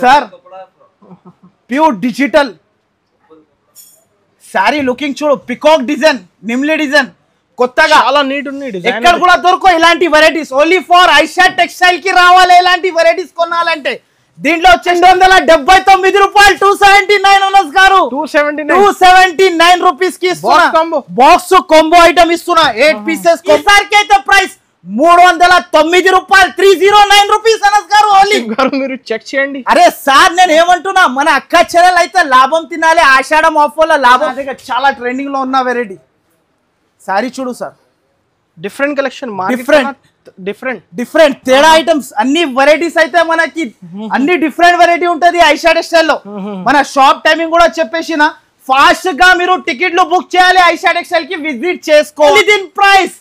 Sir pure digital sorry looking చూడు, peacock design, నిమ్లీ design, కొత్తగా చాలా నీట్ ఉంది డిజైన్. ఎక్కడ కూడా దొరకో ఇలాంటి varieties, only for Aisha textile కి రావాలి ఇలాంటి వెరైటీస్ కొనాలంటే. దీంట్లో 279 రూపాయలు 279 ఓనర్స్ గారు 279 రూపీస్ కి ఇస్తున్నా. బాక్స్ కాంబో ఐటమ్ ఇస్తున్నా 8 పీసెస్. ఈసారికి అయితే ప్రైస్ 309 రూపాయలు 309 రూపీస్ అనస్ గారు. ఓన్లీ గారు మీరు చెక్ చేయండి. అరే సార్ నేను ఏమంటున్నా, మన అక్క చెల్లెలు అయితే లాభం తినాలి, ఆషాఢం ఆఫర్ లో లాభం. చాలా ట్రెండింగ్ లో ఉన్న వెరైటీ సారీ చూడు సార్, డిఫరెంట్ కలెక్షన్, డిఫరెంట్ తేడా ఐటమ్స్, అన్ని వెరైటీస్ అయితే మనకి అన్ని డిఫరెంట్ వెరైటీ ఉంటది ఐషా టెక్స్టైల్ లో. మన షాప్ టైమింగ్ కూడా చెప్పేసిన, ఫాస్ట్ గా మీరు టికెట్లు బుక్ చేయాలి, ఐషా టెక్స్టైల్ కి విజిట్ చేసుకోవాలి. దీని ప్రైస్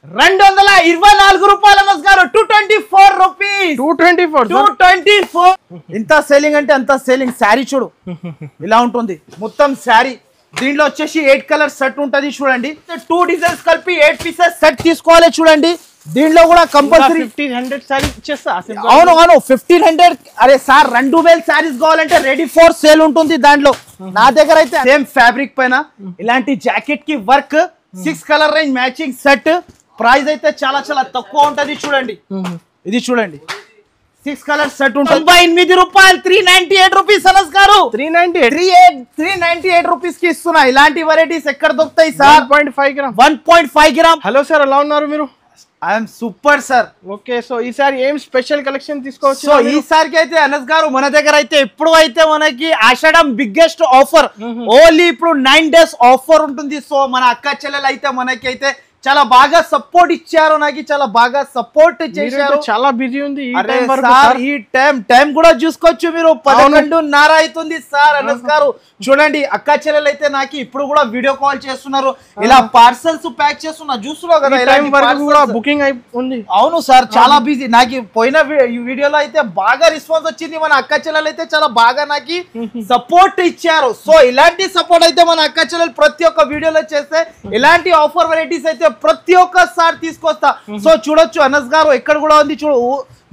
224 రూపాయలు అనస్ గారు 224 రూపీస్ 224. ఇంత సేలింగ్ అంటే అంత సేలింగ్. శారీ చూడు ఇలా ఉంటుంది మొత్తం శారీ. దీంట్లో వచ్చేసి 8 కలర్ సెట్ ఉంటది చూడండి. 2 డిజైన్స్ కలిపి 8 పీసెస్ సెట్ తీసుకోవాలి చూడండి. దీంట్లో కూడా కంపల్సరీ 1500 సారీ ఇచ్చేస్తా. అవును 1500. అరే సార్ 2000 సారీస్ కావాలంటే రెడీ ఫర్ సేల్ ఉంటుంది దాంట్లో. నా దగ్గర అయితే సేమ్ ఫ్యాబ్రిక్ పైన ఇలాంటి జాకెట్ కి work 6 colour range matching set. Price అయితే చాలా చాలా తక్కువ ఉంటది చూడండి. ఇది చూడండి 6 కలర్ సెట్ ఉంటుంది 98 రూపాయలు 398 రూపీస్ అనస్ గారు. 398 రూపీస్ కి ఇస్తున్నా. ఇలాంటి వెరైటీస్ ఎక్కడ దొరుకుతాయి సార్? 1.5 గ్రామ్. హలో సార్ ఎలా ఉన్నారు మీరు? I'm super sir. Okay so ఈసారి ఏం స్పెషల్ కలెక్షన్ తీసుకోవచ్చు? సో ఈసారికి అయితే అనస్ గారు మన దగ్గర అయితే ఇప్పుడు అయితే మనకి ఆషాఢం బిగ్గెస్ట్ ఆఫర్, ఓన్లీ ఇప్పుడు 9 డేస్ ఆఫర్ ఉంటుంది. సో మన అక్క చెల్లెలు అయితే మనకి అయితే చాలా బాగా సపోర్ట్ ఇచ్చారు, నాకు చాలా బాగా సపోర్ట్ చేశారు. చాలా బిజీ ఉంది ఈ టైం కూడా చూసుకోవచ్చు మీరు. 11:30 అవుతుంది సార్. అనస్ గారు చూడండి అక్క చెల్లెలు అయితే నాకు ఇప్పుడు కూడా వీడియో కాల్ చేస్తున్నారు, ఇలా పార్సల్స్ ప్యాక్ చేస్తున్నారు చూస్తున్నావు కదా, బుకింగ్ ఉంది. అవును సార్ చాలా బిజీ. నాకు పోయిన వీడియోలో అయితే బాగా రెస్పాన్స్ వచ్చింది. మన అక్క చెల్లెలు అయితే చాలా బాగా నాకు సపోర్ట్ ఇచ్చారు. సో ఇలాంటి సపోర్ట్ అయితే మన అక్క చెల్లెలు ప్రతి ఒక్క వీడియోలో చేస్తే ఇలాంటి ఆఫర్ వెరైటీస్ అయితే ప్రతి ఒక్కసారి తీసుకొస్తా. సో చూడొచ్చు అనస్ గారు ఎక్కడ కూడా ఉంది చూడు.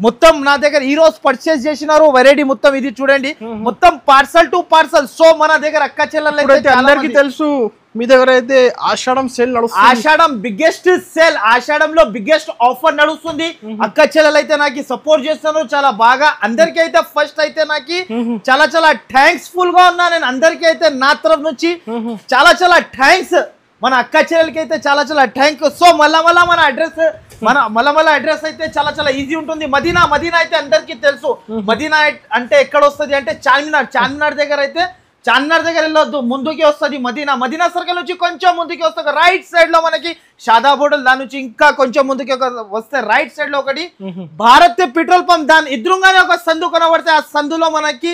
మొత్తం నా దగ్గర ఈ రోజు పర్చేస్ చేసినారు వెరైటీ మొత్తం. ఇది చూడండి మొత్తం పార్సల్ టు పార్సల్. సో మన దగ్గర అక్క చెల్లెలు అయితే అందరికీ తెలుసు మీ దగ్గర అయితే ఆషాఢం సేల్ నడుస్తుంది. ఆషాఢం బిగ్గెస్ట్ సేల్, ఆషాఢంలో బిగ్గెస్ట్ ఆఫర్ నడుస్తుంది. అక్క చెల్లెలు అయితే నాకు సపోర్ట్ చేస్తాను చాలా బాగా. అందరికీ అయితే ఫస్ట్ అయితే నాకు చాలా చాలా థ్యాంక్స్ ఫుల్ గా ఉన్నా నేను. అందరికీ అయితే నా తరఫు నుంచి చాలా చాలా థ్యాంక్స్. మన అక్క చెల్లెలకి అయితే చాలా చాలా థ్యాంక్. సో మళ్ళా మన అడ్రస్ మళ్ళా అడ్రస్ అయితే చాలా చాలా ఈజీ ఉంటుంది. మదీనా అయితే అందరికీ తెలుసు. మదీనా అంటే ఎక్కడ వస్తుంది అంటే చార్మినార్ దగ్గర అయితే చార్మినార్ దగ్గర వెళ్ళొద్దు, ముందుకి వస్తుంది మదీనా సర్కిల్ నుంచి కొంచెం ముందుకి వస్తుంది. రైట్ సైడ్ లో మనకి షాదాబ్ హోటల్, దాని నుంచి ఇంకా కొంచెం ముందుకి వస్తే రైట్ సైడ్ లో ఒకటి భారత్ పెట్రోల్ పంప్, దాని ఎదురుగానే ఒక సందు కనబడితే ఆ సందులో మనకి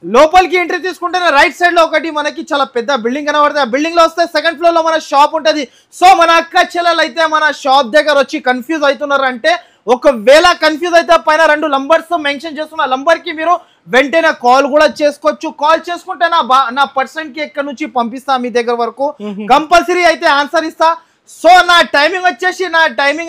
లోపలికి ఎంట్రీ తీసుకుంటేనే రైట్ సైడ్ లో ఒకటి మనకి చాలా పెద్ద బిల్డింగ్ కనబడుతుంది. ఆ బిల్డింగ్ లో వస్తే సెకండ్ ఫ్లోర్ లో మన షాప్ ఉంటది. సో మన అక్క చెల్లెలు అయితే మన షాప్ దగ్గర వచ్చి కన్ఫ్యూజ్ అవుతున్నారు అంటే, ఒకవేళ కన్ఫ్యూజ్ అయితే పైన 2 నంబర్స్ మెన్షన్ చేస్తున్న నంబర్ కి మీరు వెంటనే కాల్ కూడా చేసుకోవచ్చు. కాల్ చేసుకుంటే నా పర్సన్ కి ఎక్కడి నుంచి పంపిస్తా మీ దగ్గర వరకు కంపల్సరీ అయితే ఆన్సర్ ఇస్తా. సో నా టైమింగ్ వచ్చేసి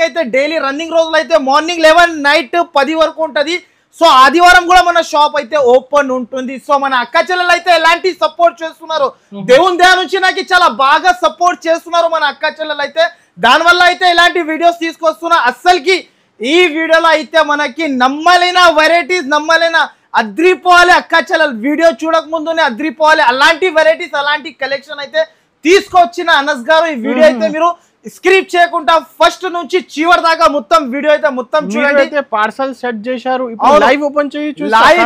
అయితే డైలీ రన్నింగ్ రోజులు అయితే మార్నింగ్ 11 నైట్ 10 వరకు ఉంటది. సో ఆదివారం కూడా మన షాప్ అయితే ఓపెన్ ఉంటుంది. సో మన అక్క చెల్లెలు అయితే ఎలాంటి సపోర్ట్ చేస్తున్నారు, దేవుని దయ నుంచి నాకు చాలా బాగా సపోర్ట్ చేస్తున్నారు మన అక్క చెల్లెలు అయితే. దానివల్ల అయితే ఇలాంటి వీడియోస్ తీసుకొస్తున్నా. అస్సలకి ఈ వీడియోలో అయితే మనకి నమ్మలేని వెరైటీస్, నమ్మలేని అద్రిపోవాలి అక్క చెల్లెలు. వీడియో చూడక ముందునే అద్రిపోవాలి అలాంటి వెరైటీస్, అలాంటి కలెక్షన్ అయితే తీసుకొచ్చిన అనస్ గారు. ఈ వీడియో అయితే మీరు స్క్రిప్ట్ చేయకుండా ఫస్ట్ నుంచి చివరి దాకా మొత్తం వీడియో అయితే మొత్తం చూడండి. పార్సల్ సెట్ చేశారు, లైవ్ ఓపెన్ చేసి లైవ్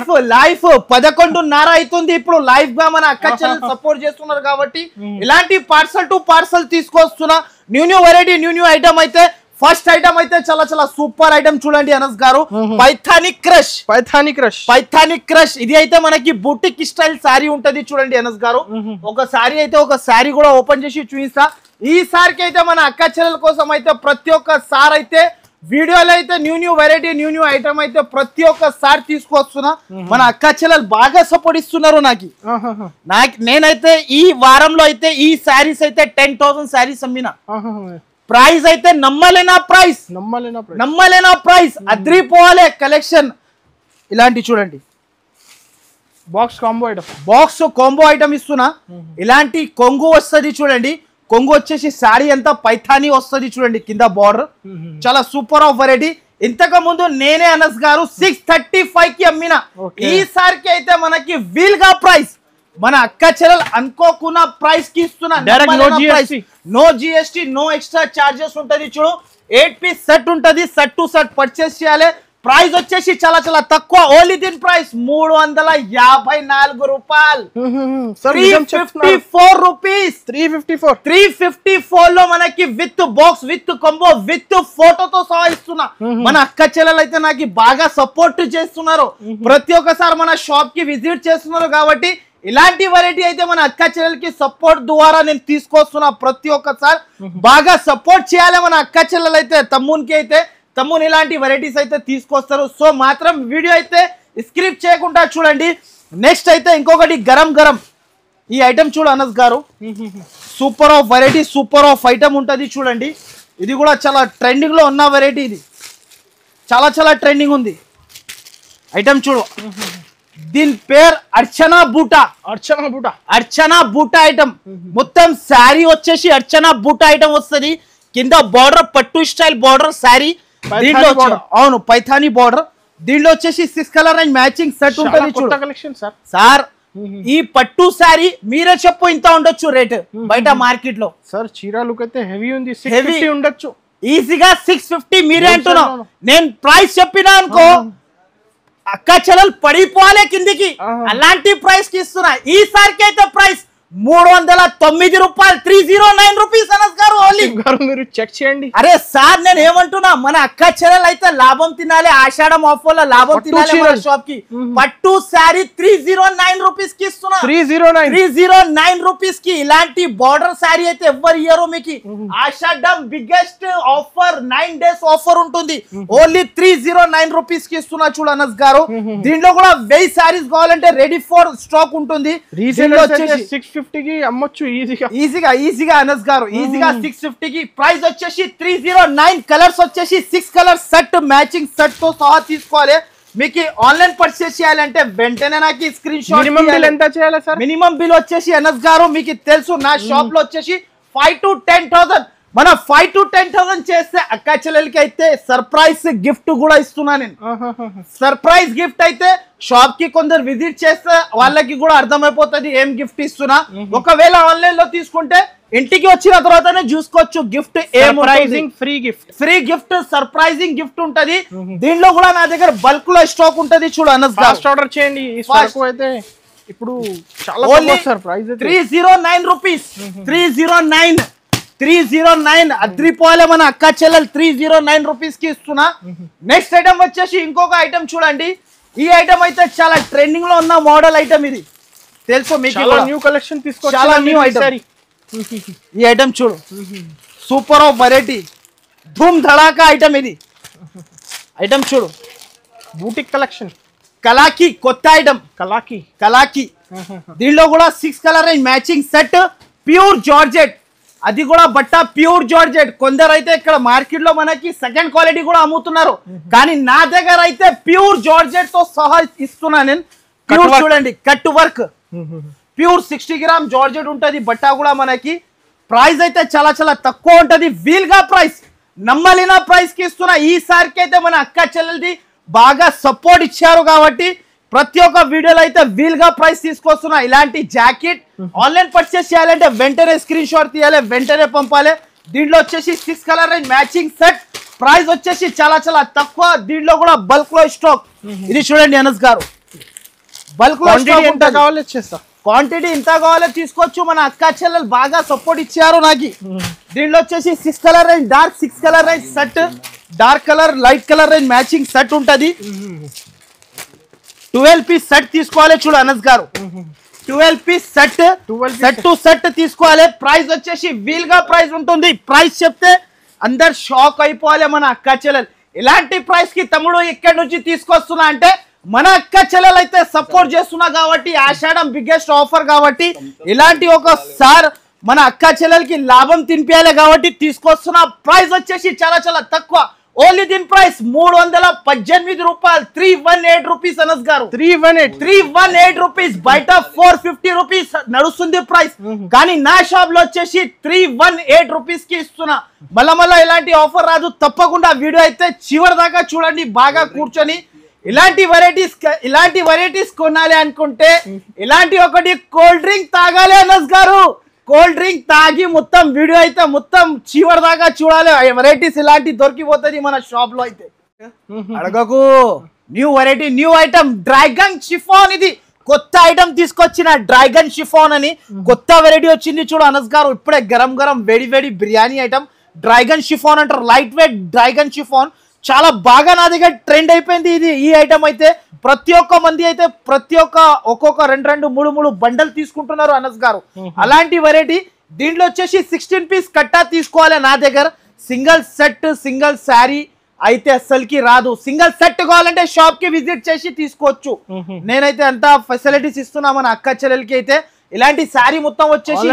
11:30 అవుతుంది. ఇప్పుడు లైవ్ గా మన అక్క చెల్లెలు సపోర్ట్ చేస్తున్నారు కాబట్టి ఇలాంటి పార్సల్ టు పార్సల్ తీసుకొస్తున్నా. న్యూ వెరైటీ, న్యూ ఐటమ్ అయితే ఫస్ట్ ఐటమ్ అయితే చాలా చాలా సూపర్ ఐటమ్ చూడండి అనస్ గారు. పైథానిక్ క్రష్ ఇది అయితే మనకి బుటిక్ స్టైల్ సారీ ఉంటది చూడండి అనస్ గారు. ఒక సారీ కూడా ఓపెన్ చేసి చూపిస్తా. ఈ సారికి అయితే మన అక్క చెల్లెల కోసం అయితే ప్రతి ఒక్కసారి అయితే వీడియోలో అయితే న్యూ వెరైటీ, న్యూ ఐటమ్ అయితే ప్రతి ఒక్కసారి తీసుకొస్తున్నా. మన అక్క చెల్లెలు బాగా సపోర్ట్ ఇస్తున్నారు నాకు. నేనైతే ఈ వారంలో అయితే ఈ సారీస్ అయితే 10,000 సారీస్ అమ్మినా. ప్రైస్ అయితే నమ్మలేనా ప్రైస్ అద్రిపోవాలి కలెక్షన్. ఇలాంటి చూడండి బాక్స్ కాంబో ఐటమ్ ఇస్తున్నా. ఇలాంటి కొంగు వస్తుంది చూడండి. కొంగు వచ్చేసి శారీ అంతా పైథానీ వస్తుంది చూడండి, కింద బార్డర్ చాలా సూపర్ ఆఫ్ వెరైటీ. ఇంతకు ముందు నేనే అనస్ గారు 635 కి అమ్మిన. ఈసారికి అయితే మనకి వీల్ గా ప్రైస్, మన అక్క చెల్లెలు అనుకోకున్న ప్రైస్ కి ఇస్తున్నా. No GST, no extra charges ఉంటది. చూడు 8 పీస్ సెట్ ఉంటది. సెట్ టు సెట్ పర్చేస్ చేయాలి. ప్రైస్ వచ్చేసి చాలా చాలా తక్కువ. ఓన్లీ దీని ప్రైస్ 354 రూపాయలు. 354 రూపీస్. 354 లో మనకి with box, with combo, with ఫోటోతో సహా ఇస్తున్నా. మన అక్క చెల్లెలు అయితే నాకు బాగా సపోర్ట్ చేస్తున్నారు. ప్రతి ఒక్కసారి మన షాప్ కి విజిట్ చేస్తున్నారు కాబట్టి ఇలాంటి వెరైటీ అయితే మన అక్క చెల్లెలకి సపోర్ట్ ద్వారా నేను తీసుకొస్తున్నా. ప్రతి ఒక్కసారి బాగా సపోర్ట్ చేయాలి మన అక్క చెల్లెలు అయితే. తమ్మునికి అయితే తమ్ముని ఇలాంటి వెరైటీస్ అయితే తీసుకొస్తారు. సో మాత్రం వీడియో అయితే స్క్రిప్ట్ చేయకుండా చూడండి. నెక్స్ట్ అయితే ఇంకొకటి గరం గరం ఈ ఐటమ్ చూడు అనస్ గారు. Super of variety, super of item ఉంటుంది చూడండి. ఇది కూడా చాలా ట్రెండింగ్ లో ఉన్న వెరైటీ. ఇది చాలా చాలా ట్రెండింగ్ ఉంది ఐటమ్ చూడు. దీని పేరు అర్చనా బూటా. అర్చనా బూటా ఐటమ్. మొత్తం శారీ వచ్చేసి అర్చనా బూటా ఐటమ్ వస్తుంది. కింద బార్డర్ పట్టు స్టైల్ బార్డర్ శారీ. దీంట్లో అవును పైథానీ బార్డర్. దీంట్లో వచ్చేసి 6 కలర్ అండ్ మ్యాచింగ్ సెట్ ఉంటుంది సార్. ఈ పట్టు శారీ మీరే చెప్పు ఇంత ఉండొచ్చు రేట్ బయట మార్కెట్ లో సార్? చీర లుక్ అయితే హెవీ ఉంది, 650 ఉండొచ్చు ఈజీగా. 650 మీరే అంటున్నావు. నేను ప్రైస్ చెప్పినా అనుకో అక్క చెల్లెలు పడిపోలే కిందికి. అలాంటి ప్రైస్ కి ఇస్తున్నా. ఈసారికి అయితే ప్రైస్ 309 రూపాయలు. 309 రూపీస్ అనస్ గారు. ఓన్లీ మీరు చెక్ చేయండి. అరే సార్ నేను ఏమంటున్నా, మన అక్క చెల్లెలు అయితే లాభం తినాలి. ఆషాఢం ఆఫర్ లో లాభం తినాలి. మన షాప్ కి పట్టు శారీ 309 రూపీస్ కి ఇస్తున్నా. 309 రూపీస్ కి ఇలాంటి బార్డర్ శారీ అయితే ఎవరు ఇయ్యరు మీకు. ఆషాఢం బిగ్గెస్ట్ ఆఫర్ 9 days ఆఫర్ ఉంటుంది. ఓన్లీ 309 రూపీస్ కి ఇస్తున్నా చూడు అనస్ గారు. దీంట్లో కూడా 1000 శారీస్ కావాలంటే రెడీ ఫర్ స్టాక్ ఉంటుంది. రీసేల్ వచ్చేసి 650 కి అమ్మొచ్చు ఈజీగా అనస్ గారు. ఈజీగా 650 కి. ప్రైస్ వచ్చేసి 309. కలర్స్ వచ్చేసి 6 కలర్ సెట్ మ్యాచింగ్ సెట్ తో సహా తీసుకోవాలి. మీకు ఆన్లైన్ పర్చేస్ చేయాలంటే వెంటనే నాకు స్క్రీన్ షాట్. మినిమం బిల్ ఎంత చేయాలి సార్? మినిమం బిల్ వచ్చేసి అనస్ గారు మీకు తెలుసు నా షాప్ లో వచ్చేసి 5 to 10,000. మన 5 to 10,000 చేస్తే అక్క చెల్లెలకి అయితే సర్ప్రైజ్ గిఫ్ట్ కూడా ఇస్తున్నా నేను. సర్ప్రైజ్ గిఫ్ట్ అయితే షాప్ కి కొందరు విజిట్ చేస్తే వాళ్ళకి కూడా అర్థమైపోతుంది ఏం గిఫ్ట్ ఇస్తున్నా. ఒకవేళ ఆన్లైన్ లో తీసుకుంటే ఇంటికి వచ్చిన తర్వాతనే చూసుకోవచ్చు గిఫ్ట్ ఏం. ఫ్రీ గిఫ్ట్ సర్ప్రైజింగ్ గిఫ్ట్ ఉంటది. దీంట్లో కూడా నా దగ్గర బల్క్ లో స్టాక్ ఉంటది చూడు అనస్. ఫాస్ట్ ఆర్డర్ చేయండి. అయితే ఇప్పుడు చాలా ప్రైస్ 309 రూపీస్. 309 అద్రిపోలే మన అక్క చెల్లెలు 309 రూపీస్ కి ఇస్తున్నా. నెక్స్ట్ ఐటమ్ వచ్చేసి ఇంకొక ఐటమ్ చూడండి. ఈ ఐటమ్ అయితే చాలా ట్రెండింగ్ లో ఉన్న మోడల్ ఐటమ్. ఇది తెలుసు మీకు. న్యూ కలెక్షన్ తీసుకో. చాలా న్యూ ఐటమ్. ఈ ఐటమ్ చూడు super of variety, Dhoom ధడాకా item. ఇది ఐటమ్ చూడు బూటిక్ కలెక్షన్. కలాకి కొత్త ఐటమ్. కలాకి దీనిలో కూడా 6 colour and matching set pure georgette. అది కూడా బట్ట ప్యూర్ జార్జెట్. కొందరు అయితే ఇక్కడ మార్కెట్ లో మనకి సెకండ్ క్వాలిటీ కూడా అమ్ముతున్నారు. కానీ నా దగ్గర అయితే ప్యూర్ జార్జెట్ తో సహా ఇస్తున్నా నేను. ప్యూర్ చూడండి cut work. Pure 60 gram georgette ఉంటది. బట్ట కూడా మనకి ప్రైస్ అయితే చాలా చాలా తక్కువ ఉంటది. వీల్ గా ప్రైస్, నమ్మలేన ప్రైస్ కి ఇస్తున్నా. ఈసారికి అయితే మన అక్క చెల్లెలది బాగా సపోర్ట్ ఇచ్చారు కాబట్టి ప్రతి ఒక్క వీడియోలో అయితే వీల్ గా ప్రైస్ తీసుకొస్తున్నా. ఇలాంటి జాకెట్ ఆన్లైన్ పర్చేస్ చేయాలంటే వెంటనే స్క్రీన్ షాట్ తీయాలి, వెంటనే పంపాలి. దీంట్లో వచ్చేసి 6 colour and matching set. Price వచ్చేసి చాలా చాలా తక్కువ. దీంట్లో కూడా బల్క్ లో స్టాక్. ఇది చూడండి అనస్ గారు, బల్క్ లో స్టాక్ కావాలి వచ్చేస్తా. క్వాంటిటీ ఇంత కావాలో తీసుకోవచ్చు. మన అక్క చెల్లెలు బాగా సపోర్ట్ ఇచ్చారు నాకు. దీంట్లో వచ్చేసి 6 colour and dark 6 colour and set, dark colour light colour and matching set ఉంటది. 12 పీస్ సెట్ తీసుకోవాలి చూడు అనస్ గారు. 12 పీస్ సెట్ టు సెట్ తీసుకోవాలి. ప్రైస్ వచ్చేసి వీల్ గా ప్రైస్ ఉంటుంది. ప్రైస్ చెప్తే అందరు షాక్ అయిపోవాలి మన అక్క చెల్లెలు. ఇలాంటి ప్రైస్ కి తమ్ముడు ఇక్కడ నుంచి తీసుకొస్తున్నా అంటే మన అక్క చెల్లెలు అయితే సపోర్ట్ చేస్తున్నా కాబట్టి ఆషాఢం బిగ్గెస్ట్ ఆఫర్ కాబట్టి ఇలాంటి ఒక సార్ మన అక్క చెల్లెలకి లాభం తినిపించాలి కాబట్టి తీసుకొస్తున్నా. ప్రైస్ వచ్చేసి చాలా చాలా తక్కువ. ఓన్లీ దీని ప్రైస్ 318 రూపాయలు. 318 రూపీస్ అనస్ గారు. 318 రూపీస్. బయట 450 రూపీస్ నడుస్తుంది ప్రైస్, కానీ నా షాప్ లో వచ్చేసి 318 రూపీస్ కి ఇస్తున్నా. మళ్ళా ఇలాంటి ఆఫర్ రాదు. తప్పకుండా వీడియో అయితే చివరి దాకా చూడండి, బాగా కూర్చొని. ఇలాంటి వెరైటీస్ కొనాలి అనుకుంటే ఇలాంటి ఒకటి కోల్డ్ డ్రింక్ తాగాలి అనస్ గారు. కోల్డ్ డ్రింక్ తాగి మొత్తం వీడియో అయితే మొత్తం చివరి దాకా చూడాలి. వెరైటీస్ ఇలాంటి దొరికిపోతుంది మన షాప్ లో అయితే. అడగకు. New variety, new item dragon chiffon. ఇది కొత్త ఐటమ్ తీసుకొచ్చిన డ్రాగన్ షిఫాన్ అని కొత్త వెరైటీ వచ్చింది చూడు అనస్ గారు. ఇప్పుడే గరం వేడి బిర్యానీ ఐటమ్ డ్రాగన్ షిఫాన్ అంటారు. లైట్ వెయిట్ డ్రాగన్ షిఫాన్ చాలా బాగా నా దగ్గర ట్రెండ్ అయిపోయింది. ఈ ఐటమ్ అయితే ప్రతి ఒక్క మంది అయితే ఒక్కొక్క 2-3 బండల్ తీసుకుంటున్నారు అనస్ గారు. అలాంటి వెరైటీ దీంట్లో వచ్చేసి 16 పీస్ కట్టా తీసుకోవాలి. నా దగ్గర సింగిల్ సెట్ సింగిల్ శారీ అయితే అస్సలకి రాదు. సింగిల్ సెట్ కావాలంటే షాప్ కి విజిట్ చేసి తీసుకోవచ్చు. నేనైతే అంత ఫెసిలిటీస్ ఇస్తున్నా మన అక్క చెల్లెలకి. అయితే ఇలాంటి శారీ మొత్తం వచ్చేసి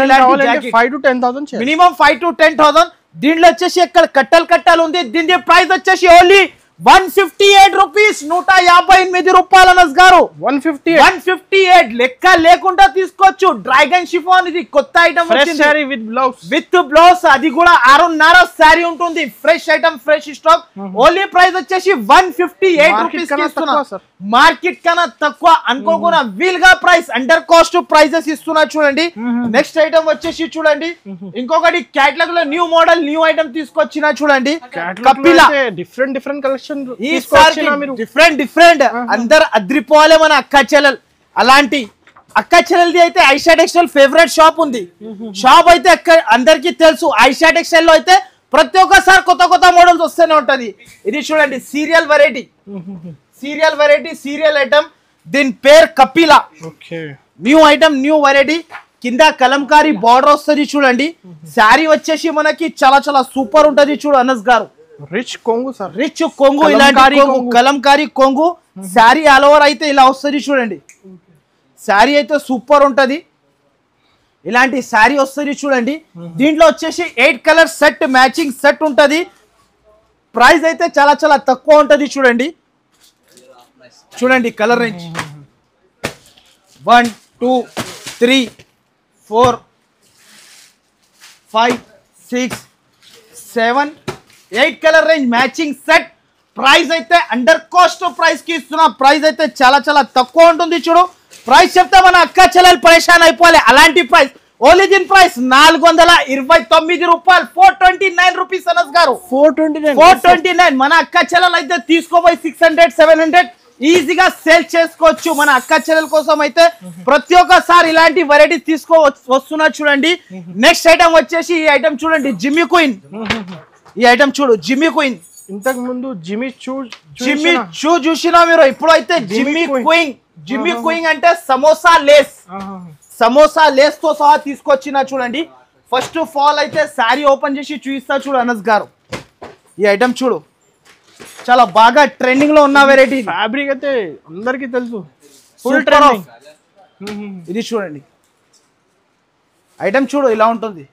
5 to 10,000 మినిమం 5 to 10,000. దీంట్లో వచ్చేసి ఇక్కడ కట్టలు ఉంది. దీని ప్రైస్ వచ్చేసి ఓన్లీ 158 రూపీస్. 158 రూపాయలు అనస్ గారు. 158 లెక్క లేకుండా తీసుకోవచ్చు. డ్రాగన్ షిఫాన్ ఇది కొత్త ఐటమ్ వచ్చింది విత్ బ్లౌజ్. అది కూడా 6.5 శారీ ఉంటుంది. Fresh item, fresh stock. Only price వచ్చేసి 158 రూపీస్. మార్కెట్ కన్నా తక్కువ అనుకోకుండా వీల్గా ప్రైస్, అండర్ కాస్ట్ ప్రైజెస్ ఇస్తున్నా చూడండి. నెక్స్ట్ ఐటమ్ వచ్చేసి చూడండి, ఇంకొకటి క్యాటలాగ్ లో న్యూ మోడల్ న్యూ ఐటమ్ తీసుకొచ్చిన చూడండి. కపిలా డిఫరెంట్ కలెక్షన్ డిఫరెంట్ అందరు అద్రిపోవాలి మన అక్క చెల్లెలు. అలాంటి అక్క చెల్లెలది అయితే ఐషా టెక్స్టైల్ ఫేవరెట్ షాప్ ఉంది. షాప్ అయితే అందరికి తెలుసు. ఐషా టెక్స్టైల్ లో అయితే ప్రతి ఒక్కసారి కొత్త మోడల్స్ వస్తూనే ఉంటది. ఇది చూడండి సీరియల్ వెరైటీ, సీరియల్ ఐటమ్. దీని పేరు Kapila. New item, new variety. కింద కలంకారీ బార్డర్ వస్తుంది చూడండి. శారీ వచ్చేసి మనకి చాలా సూపర్ ఉంటది చూడు అనస్ గారు. రిచ్ కొంగు సార్, రిచ్ కొంగు. ఇలాంటి కలంకారీ కొంగు. శారీ ఆల్ ఓవర్ అయితే ఇలా వస్తుంది చూడండి. శారీ అయితే సూపర్ ఉంటది. ఇలాంటి శారీ వస్తుంది చూడండి. దీంట్లో వచ్చేసి 8 కలర్ సెట్, మ్యాచింగ్ సెట్ ఉంటది. ప్రైస్ అయితే చాలా తక్కువ ఉంటది చూడండి. Colour range 1 2 3 4 5 6 7 8 colour range matching set. Price అయితే అండర్ కాస్ట్ ప్రైస్ కి ఇస్తున్నా. ప్రైస్ అయితే చాలా తక్కువ ఉంటుంది చూడు. ప్రైస్ చెప్తే మన అక్క చెల్లెలు పరేషాన్ అయిపోవాలి. అలాంటి ప్రైస్ ఓన్లీ దీని ప్రైస్ 429 రూపాయలు. 429 రూపీస్ అనస్ గారు. 429. మన అక్క చెల్లెలు అయితే తీసుకోపోయి 600-700 ఈజీగా సేల్ చేసుకోవచ్చు. మన అక్క చెల్లెల కోసం అయితే ప్రతి ఒక్కసారి ఇలాంటి వెరైటీస్ వస్తున్నా చూడండి. నెక్స్ట్ ఐటమ్ వచ్చేసి ఈ ఐటమ్ చూడండి, జిమ్మీ క్వీన్. ఈ ఐటమ్ చూడు, జిమ్మీ క్వీన్. ఇంతకు ముందు జిమ్మీ చూ చూసినా మీరు. ఇప్పుడు అయితే జిమ్మీ క్వీన్ అంటే సమోసా లేస్ తో సహా తీసుకొచ్చిన చూడండి. ఫస్ట్ ఆఫ్ ఆల్ అయితే శారీ ఓపెన్ చేసి చూపిస్తా చూడు అనస్ గారు. ఈ ఐటమ్ చూడు, చాలా బాగా ట్రెండింగ్ లో ఉన్న వెరైటీ. ఫ్యాబ్రిక్ అయితే అందరికి తెలుసు, ఫుల్ ట్రెండింగ్. ఇది చూడండి ఐటమ్ చూడు, ఇలా ఉంటుంది.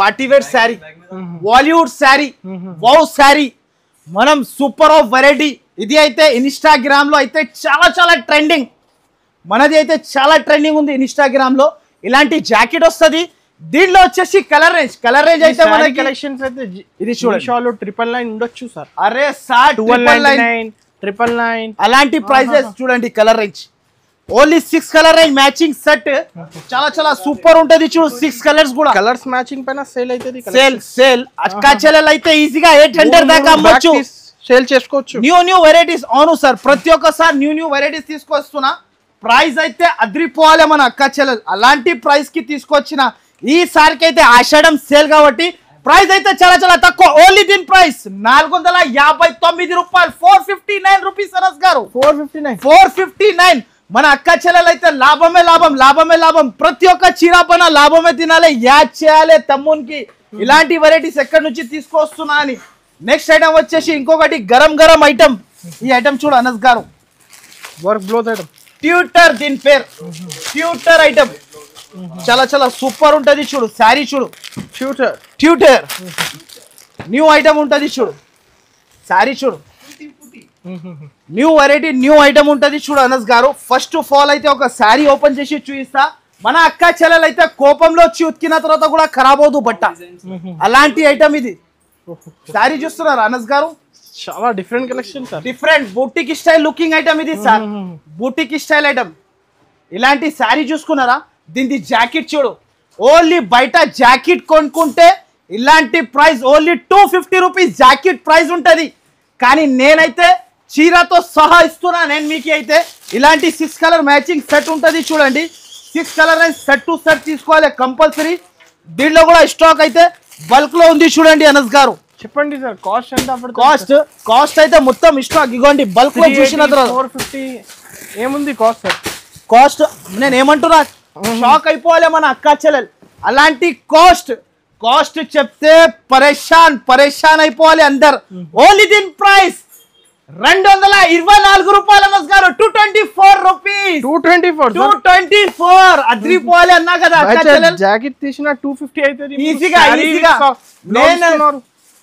Party wear sari, Bollywood sari, wow sari. మనం సూపర్ ఆఫ్ వెరైటీ. ఇది అయితే ఇన్స్టాగ్రామ్ లో అయితే చాలా ట్రెండింగ్. మనది అయితే చాలా ట్రెండింగ్ ఉంది ఇన్స్టాగ్రామ్ లో. ఇలాంటి జాకెట్ వస్తుంది. దీంట్లో వచ్చేసి కలర్ రేంజ్ అయితే మనకి కలెక్షన్స్ అయితే ఇది చూడండి. 999 ఉండొచ్చు సార్. అరే సార్ 999 అలాంటి ప్రైజెస్ చూడండి. Colour range only 6 colour range matching set. చాలా సూపర్ ఉంటది చూడు. 6 కలర్స్ కూడా కలర్స్ మ్యాచింగ్ పైన సేల్ అవుతుంది. సేల్ అక్క చెల్లెలు అయితే ఈజీగా 800 దాకా అమ్మొచ్చు, సేల్ చేసుకోవచ్చు. New varieties. అవును సార్, ప్రతి ఒక్కసారి న్యూ వెరైటీస్ తీసుకొస్తున్నా. ప్రైస్ అయితే అదిరిపోవాలి మన అక్క చెల్లెలు. అలాంటి ప్రైస్ కి తీసుకొచ్చిన ఈసారికి అయితే ఆషాఢం సేల్ కాబట్టి ప్రైస్ అయితే చాలా తక్కువ. ఓన్లీ దీని ప్రైస్ 459 రూపాయలు. 459 రూపీస్ అనస్ గారు. 459. మన అక్క చెల్లెలు అయితే లాభమే లాభం. ప్రతి ఒక్క చీరాపన లాభమే తినాలి. యాడ్ చేయాలి తమ్మునికి. ఇలాంటి వెరైటీస్ ఎక్కడి నుంచి తీసుకొస్తున్నా అని. నెక్స్ట్ ఐటమ్ వచ్చేసి ఇంకొకటి గరం ఐటమ్. ఈ ఐటమ్ చూడు అనస్ గారు, వర్క్ బ్లౌజ్ ఐటమ్, ట్యూటర్. దీని పేరు ట్యూటర్ ఐటమ్. చాలా సూపర్ ఉంటది చూడు. శారీ చూడు, ట్యూటర్ న్యూ ఐటమ్ ఉంటది చూడు. శారీ చూడు, న్యూ వెరైటీ న్యూ ఐటమ్ ఉంటది చూడు అనస్ గారు. ఫస్ట్ ఆఫ్ ఆల్ అయితే ఒక శారీ ఓపెన్ చేసి చూపిస్తా. మన అక్క చెల్లెలు అయితే కోపంలో వచ్చి ఉతికిన తర్వాత కూడా ఖరాబ్ అవదు బట్ట, అలాంటి ఐటమ్ ఇది. శారీ చూస్తున్నారు అనస్ గారు, చాలా different collection sir. Different boutique style looking item ఇది సార్, బూటిక్ స్టైల్ ఐటమ్. ఇలాంటి శారీ చూసుకున్నారా? దీని జాకెట్ చూడు, ఓన్లీ బయట జాకెట్ కొనుక్కుంటే ఇలాంటి price only 250 rupees jacket price ఉంటది. కానీ నేనైతే చీరతో సహా ఇస్తున్నా. నేను మీకు అయితే ఇలాంటి 6 కలర్ మ్యాచింగ్ సెట్ ఉంటది చూడండి. 6 colour and set to set తీసుకోవాలి కంపల్సరీ. దీంట్లో కూడా స్టాక్ అయితే బల్క్ లో ఉంది చూడండి అనస్ గారు. చెప్పండి సార్, కాస్ట్ ఎంత? కాస్ట్ అయితే మొత్తం స్టాక్ ఇగోండి బల్క్ లో చూసిన తర్వాత 450 ఏముంది కాస్ట్ సార్? కాస్ట్ నేను ఏమంటున్నా, షాక్ అయిపోవాలి మన అక్క చెల్లెలు. అలాంటి కాస్ట్ చెప్తే పరేషాన్ అయిపోవాలి అందరు. ఓన్లీ దీని ప్రైస్ 224 రూపాయలు అనస్ గారు. 224 రూపీస్. 224 అద్రిపోవాలి అన్నా కదా అక్క చెల్లెలు. జాకెట్ తీసిన 250 అవుతుంది ఈజీగా. నేను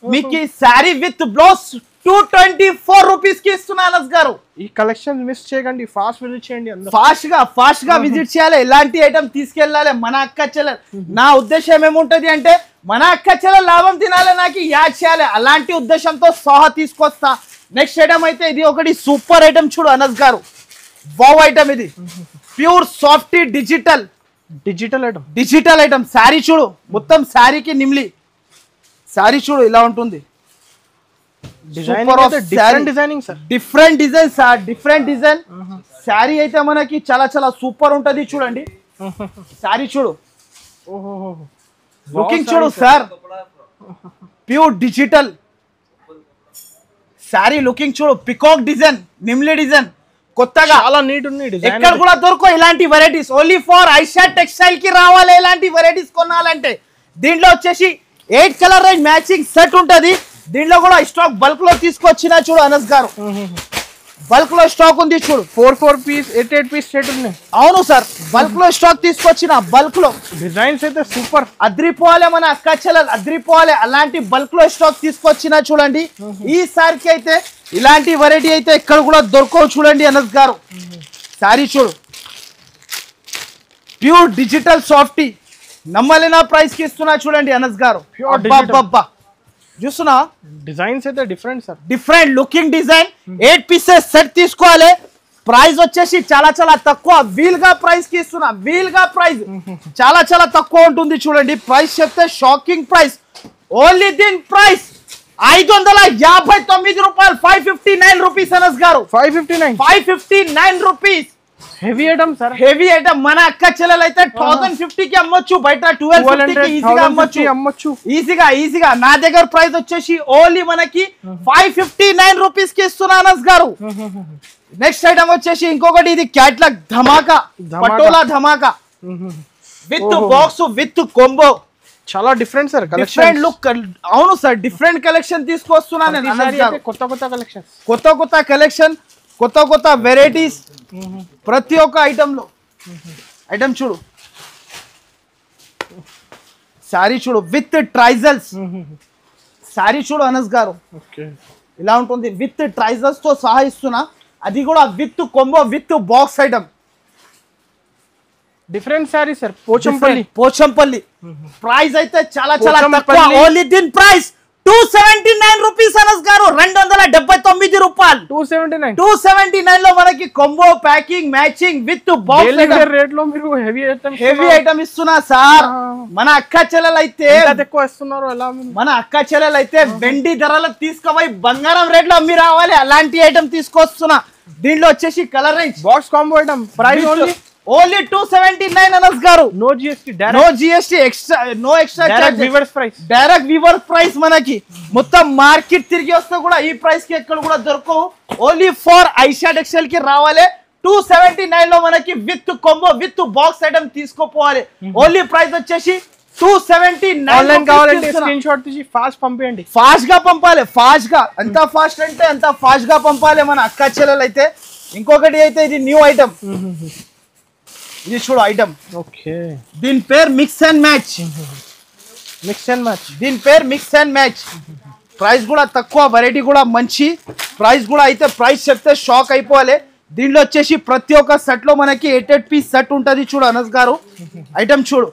మీకు శారీ విత్ బ్లౌజ్ 224 రూపీస్ కి ఇస్తున్నా అనస్ గారు. ఈ కలెక్షన్ మిస్ చేయకండి, ఫాస్ట్ విజిట్ చేయండి. ఫాస్ట్ గా విజిట్ చేయాలి, ఇలాంటి ఐటమ్ తీసుకెళ్ళాలి మన అక్క చెల్లెలు. నా ఉద్దేశం ఏముంటది అంటే మన అక్క చెల్లెలు లాభం తినాలి, నాకు యాడ్ చేయాలి, అలాంటి ఉద్దేశంతో సహా తీసుకొస్తా. నెక్స్ట్ ఐటమ్ అయితే ఇది ఒకటి సూపర్ ఐటమ్ చూడు అనస్ గారు. వావ్ ఐటమ్ ఇది, pure soft digital item. Sari చూడు, మొత్తం శారీకి నిమ్లి శారీ చూడు ఇలా ఉంటుంది. డిఫరెంట్ డిజైన్ శారీ అయితే మనకి చాలా సూపర్ ఉంటది చూడండి. శారీ చూడు, లుకింగ్ చూడు sir, pure digital sari looking చూడు. పికాక్ డిజైన్, నిమ్లి డిజైన్ కొత్తగా చాలా నీట్ ఉంది. ఎక్కడ కూడా దొరకవు ఇలాంటి varieties. Only for Aisha textile కి రావాలి ఇలాంటి వెరైటీస్ కొనాలంటే. దీంట్లో వచ్చేసి 8 కలర్ రేంజ్ మ్యాచింగ్ సెట్ ఉంటది. దీంట్లో కూడా స్టాక్ బల్క్ లో తీసుకొచ్చిన చూడు అనస్ గారు. బల్క్ లో స్టాక్ ఉంది చూడు. 4 పీస్ 8 పీస్ సెట్ ఉంది. అవును సార్, బల్క్ లో స్టాక్ తీసుకొచ్చిన. బల్క్ లో డిజైన్స్ అయితే సూపర్ అద్రిపోవాలి మన అక్క చెల్లెలు, అద్రిపోవాలి. అలాంటి బల్క్ లో స్టాక్ తీసుకొచ్చిన చూడండి. ఈసారికి అయితే ఇలాంటి వెరైటీ అయితే ఎక్కడ కూడా దొరకవు చూడండి అనస్ గారు. శారీ చూడు, ప్యూర్ డిజిటల్ సాఫ్టీ, నమ్మలేనా ప్రైస్ కి ఇస్తున్నా చూడండి అనస్ గారు. చూస్తున్నా డిజైన్స్ అయితే different sir, different looking design. 8 pieces set తీసుకోవాలి. ప్రైస్ వచ్చేసి చాలా తక్కువ, వీల్ గా ప్రైస్ కి ఇస్తున్నా. వీల్ గా ప్రైస్ చాలా తక్కువ ఉంటుంది చూడండి. ప్రైస్ చెప్తే షాకింగ్ ప్రైస్. ఓన్లీ దీని ప్రైస్ 559 రూపాయలు. 559 రూపీస్ అనస్ గారు. 559 rupees. Heavy item sir, heavy item. మన అక్క చెల్లెలు అయితే 1050 కి అమ్మొచ్చు, బయట 1250 కి ఈజీగా అమ్మొచ్చు. ఈజీగా. నా దగ్గర ప్రైస్ వచ్చేసి ఓన్లీ మనకి 559 రూపీస్ కి ఇస్తున్నా అనస్ గారు. నెక్స్ట్ ఐటమ్ వచ్చేసి ఇంకొకటి, ఇది catalogue Dhamaka, patola Dhamaka with box with combo. చాలా డిఫరెంట్ సార్, డిఫరెంట్ లుక్. అవును సార్, డిఫరెంట్ కలెక్షన్ తీసుకొస్తున్నా నేను. కొత్త కలెక్షన్, కొత్త వెరైటీస్ ప్రతి ఒక్క ఐటమ్ లో. ఐటమ్ చూడు, శారీ చూడు విత్ ట్రైజల్స్. శారీ చూడు అనస్ గారు, ఇలా ఉంటుంది. విత్ ట్రైజల్స్ తో సహా ఇస్తున్నా. అది కూడా with combo with box item. Different sari sir, Pochampally. Price అయితే చాలా తక్కువ. ఓన్లీ దీని ప్రైస్ 279 రూపీస్ అనస్ గారు. 279 రూపాయలు. 279 లో మనకి combo packing matching with box rate లో మీరు హెవీ ఐటమ్ ఇస్తున్నా సార్. మన అక్క చెల్లెలు అయితే ఎక్కువ ఇస్తున్నారు. మన అక్క చెల్లెలు అయితే వెండి ధరలకు తీసుకుపోయి బంగారం రేట్ లో అమ్మి రావాలి, అలాంటి ఐటమ్ తీసుకొస్తున్నా. దీంట్లో వచ్చేసి colour range box combo item. Price only 279 Anas గారు. No GST, extra no extra charge. Direct weaver price. మనకి మొత్తం మార్కెట్ తిరిగి వస్తే కూడా ఈ ప్రైస్ కి ఎక్కడ కూడా దొరకవు. ఓన్లీ ఫర్ ఐషా టెక్స్టైల్ కి రావాలి. 279 లో మనకి with combo with box item తీసుకోపోవాలి. ఓన్లీ ప్రైస్ వచ్చేసి 279. కావాలంటే స్క్రీన్ షాట్ తీసి ఫాస్ట్ పంపించండి. ఫాస్ట్ గా పంపాలి, ఫాస్ట్ గా. ఎంత ఫాస్ట్ అంటే అంత ఫాస్ట్ గా పంపాలి మన అక్క చెల్లెలు అయితే. ఇంకొకటి అయితే ఇది న్యూ ఐటమ్. ఇది చూడు ఐటమ్. ఓకే, దీని పేరు మిక్స్ అండ్ మ్యాచ్. దీని పేరు మిక్స్ అండ్ మ్యాచ్. ప్రైస్ కూడా తక్కువ, వెరైటీ కూడా మంచి ప్రైస్ కూడా అయితే ప్రైస్ చెప్తే షాక్ అయిపోవాలి. దీనిలో వచ్చేసి ప్రతి ఒక్క సెట్ లో మనకి 8 పీస్ సెట్ ఉంటుంది. చూడు అనస్ గారు ఐటమ్ చూడు,